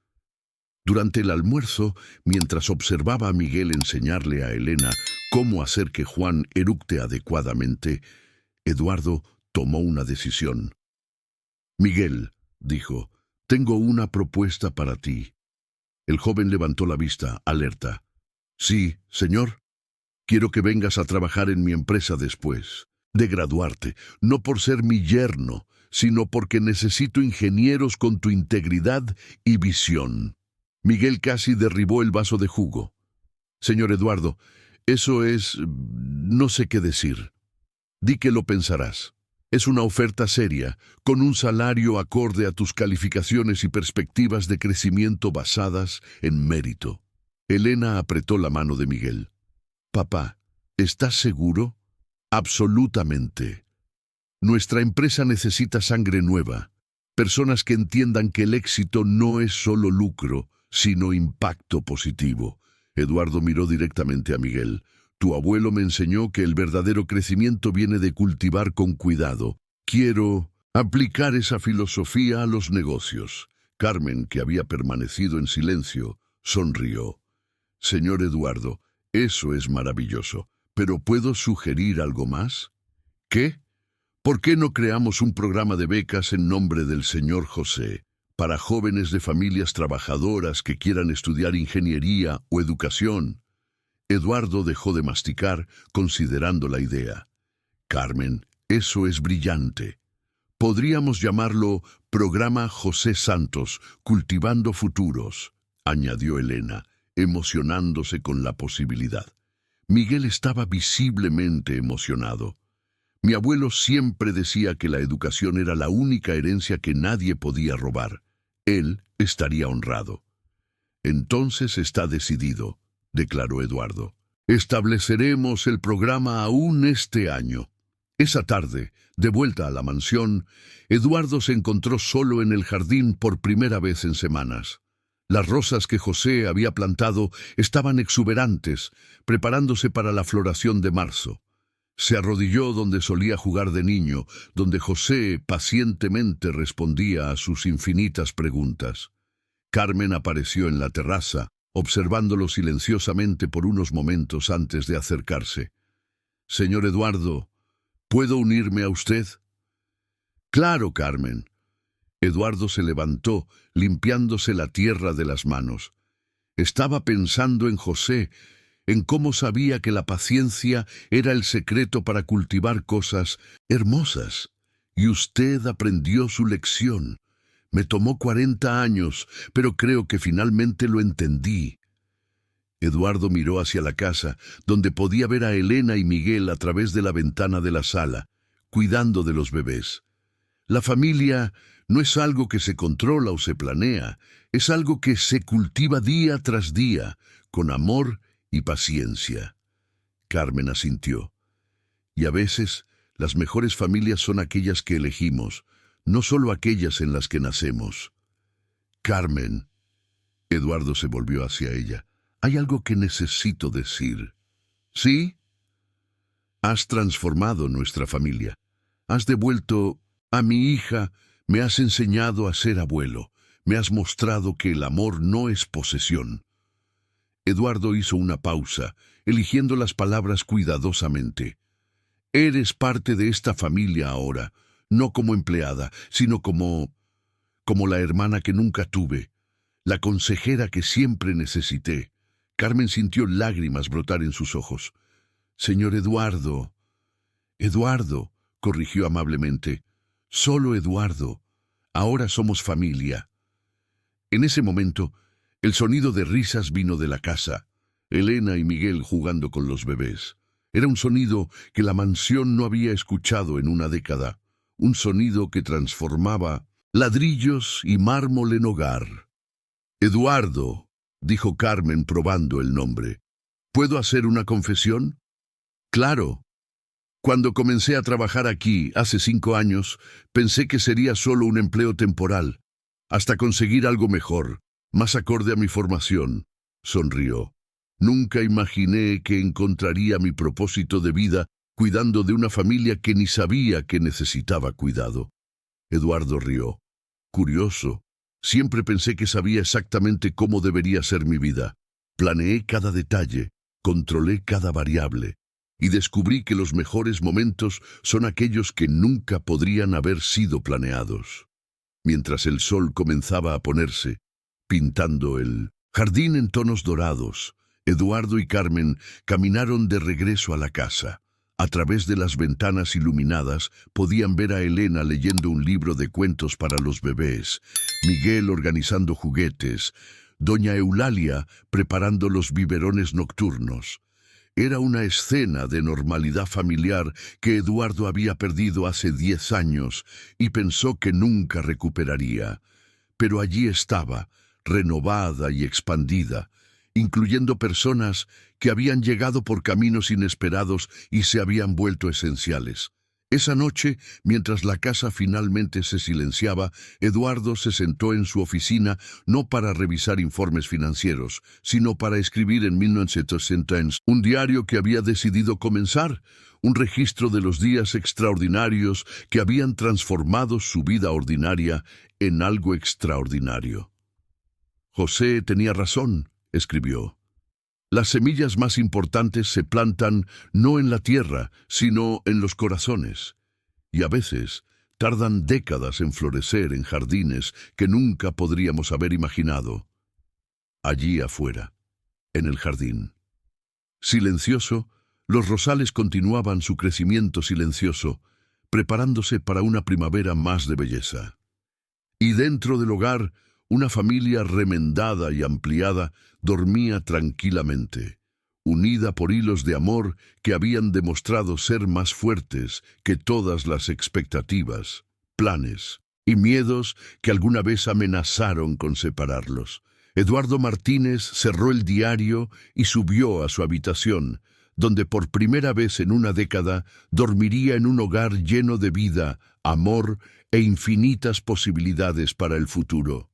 [SPEAKER 1] Durante el almuerzo, mientras observaba a Miguel enseñarle a Elena cómo hacer que Juan eructe adecuadamente, Eduardo tomó una decisión. «Miguel», dijo, «tengo una propuesta para ti». El joven levantó la vista, alerta. «Sí, señor. Quiero que vengas a trabajar en mi empresa después de graduarte, no por ser mi yerno, sino porque necesito ingenieros con tu integridad y visión». Miguel casi derribó el vaso de jugo. «Señor Eduardo, eso es... no sé qué decir. Di que lo pensarás. Es una oferta seria, con un salario acorde a tus calificaciones y perspectivas de crecimiento basadas en mérito». Elena apretó la mano de Miguel. «Papá, ¿estás seguro?» «Absolutamente. Nuestra empresa necesita sangre nueva, personas que entiendan que el éxito no es solo lucro, sino impacto positivo». Eduardo miró directamente a Miguel. «Tu abuelo me enseñó que el verdadero crecimiento viene de cultivar con cuidado. Quiero aplicar esa filosofía a los negocios». Carmen, que había permanecido en silencio, sonrió. «Señor Eduardo, eso es maravilloso, pero ¿puedo sugerir algo más?» «¿Qué? ¿Por qué no creamos un programa de becas en nombre del señor José? para jóvenes de familias trabajadoras que quieran estudiar ingeniería o educación. Eduardo dejó de masticar, considerando la idea. Carmen, eso es brillante. Podríamos llamarlo Programa José Santos, Cultivando Futuros, añadió Elena, emocionándose con la posibilidad. Miguel estaba visiblemente emocionado. Mi abuelo siempre decía que la educación era la única herencia que nadie podía robar. Él estaría honrado. Entonces está decidido, declaró Eduardo. Estableceremos el programa aún este año. Esa tarde, de vuelta a la mansión, Eduardo se encontró solo en el jardín por primera vez en semanas. Las rosas que José había plantado estaban exuberantes, preparándose para la floración de marzo. Se arrodilló donde solía jugar de niño, donde José pacientemente respondía a sus infinitas preguntas. Carmen apareció en la terraza, observándolo silenciosamente por unos momentos antes de acercarse. «Señor Eduardo, ¿puedo unirme a usted?» «Claro, Carmen». Eduardo se levantó, limpiándose la tierra de las manos. Estaba pensando en José, en cómo sabía que la paciencia era el secreto para cultivar cosas hermosas. Y usted aprendió su lección. Me tomó 40 años, pero creo que finalmente lo entendí. Eduardo miró hacia la casa, donde podía ver a Elena y Miguel a través de la ventana de la sala, cuidando de los bebés. La familia no es algo que se controla o se planea, es algo que se cultiva día tras día, con amor y paciencia. Carmen asintió. Y a veces, las mejores familias son aquellas que elegimos, no solo aquellas en las que nacemos. Carmen. Eduardo se volvió hacia ella. Hay algo que necesito decir. ¿Sí? Has transformado nuestra familia. Has devuelto a mi hija, me has enseñado a ser abuelo. Me has mostrado que el amor no es posesión. Eduardo hizo una pausa, eligiendo las palabras cuidadosamente. Eres parte de esta familia ahora, no como empleada, sino como la hermana que nunca tuve, la consejera que siempre necesité. Carmen sintió lágrimas brotar en sus ojos. Señor Eduardo. Eduardo, corrigió amablemente. Solo Eduardo. Ahora somos familia. En ese momento, el sonido de risas vino de la casa. Elena y Miguel jugando con los bebés. Era un sonido que la mansión no había escuchado en una década. Un sonido que transformaba ladrillos y mármol en hogar. Eduardo, dijo Carmen probando el nombre. ¿Puedo hacer una confesión? Claro. Cuando comencé a trabajar aquí, hace 5 años, pensé que sería solo un empleo temporal, hasta conseguir algo mejor, más acorde a mi formación. Sonrió. Nunca imaginé que encontraría mi propósito de vida cuidando de una familia que ni sabía que necesitaba cuidado. Eduardo rió. Curioso. Siempre pensé que sabía exactamente cómo debería ser mi vida. Planeé cada detalle, controlé cada variable, y descubrí que los mejores momentos son aquellos que nunca podrían haber sido planeados. Mientras el sol comenzaba a ponerse, pintando el jardín en tonos dorados, Eduardo y Carmen caminaron de regreso a la casa. A través de las ventanas iluminadas podían ver a Elena leyendo un libro de cuentos para los bebés, Miguel organizando juguetes, doña Eulalia preparando los biberones nocturnos. Era una escena de normalidad familiar que Eduardo había perdido hace 10 años y pensó que nunca recuperaría. Pero allí estaba, renovada y expandida, incluyendo personas que habían llegado por caminos inesperados y se habían vuelto esenciales. Esa noche, mientras la casa finalmente se silenciaba, Eduardo se sentó en su oficina no para revisar informes financieros, sino para escribir en 1960 un diario que había decidido comenzar, un registro de los días extraordinarios que habían transformado su vida ordinaria en algo extraordinario. José tenía razón, escribió. Las semillas más importantes se plantan no en la tierra, sino en los corazones. Y a veces tardan décadas en florecer en jardines que nunca podríamos haber imaginado. Allí afuera, en el jardín, silencioso, los rosales continuaban su crecimiento silencioso, preparándose para una primavera más de belleza. Y dentro del hogar, una familia remendada y ampliada dormía tranquilamente, unida por hilos de amor que habían demostrado ser más fuertes que todas las expectativas, planes y miedos que alguna vez amenazaron con separarlos. Eduardo Martínez cerró el diario y subió a su habitación, donde por primera vez en una década dormiría en un hogar lleno de vida, amor e infinitas posibilidades para el futuro.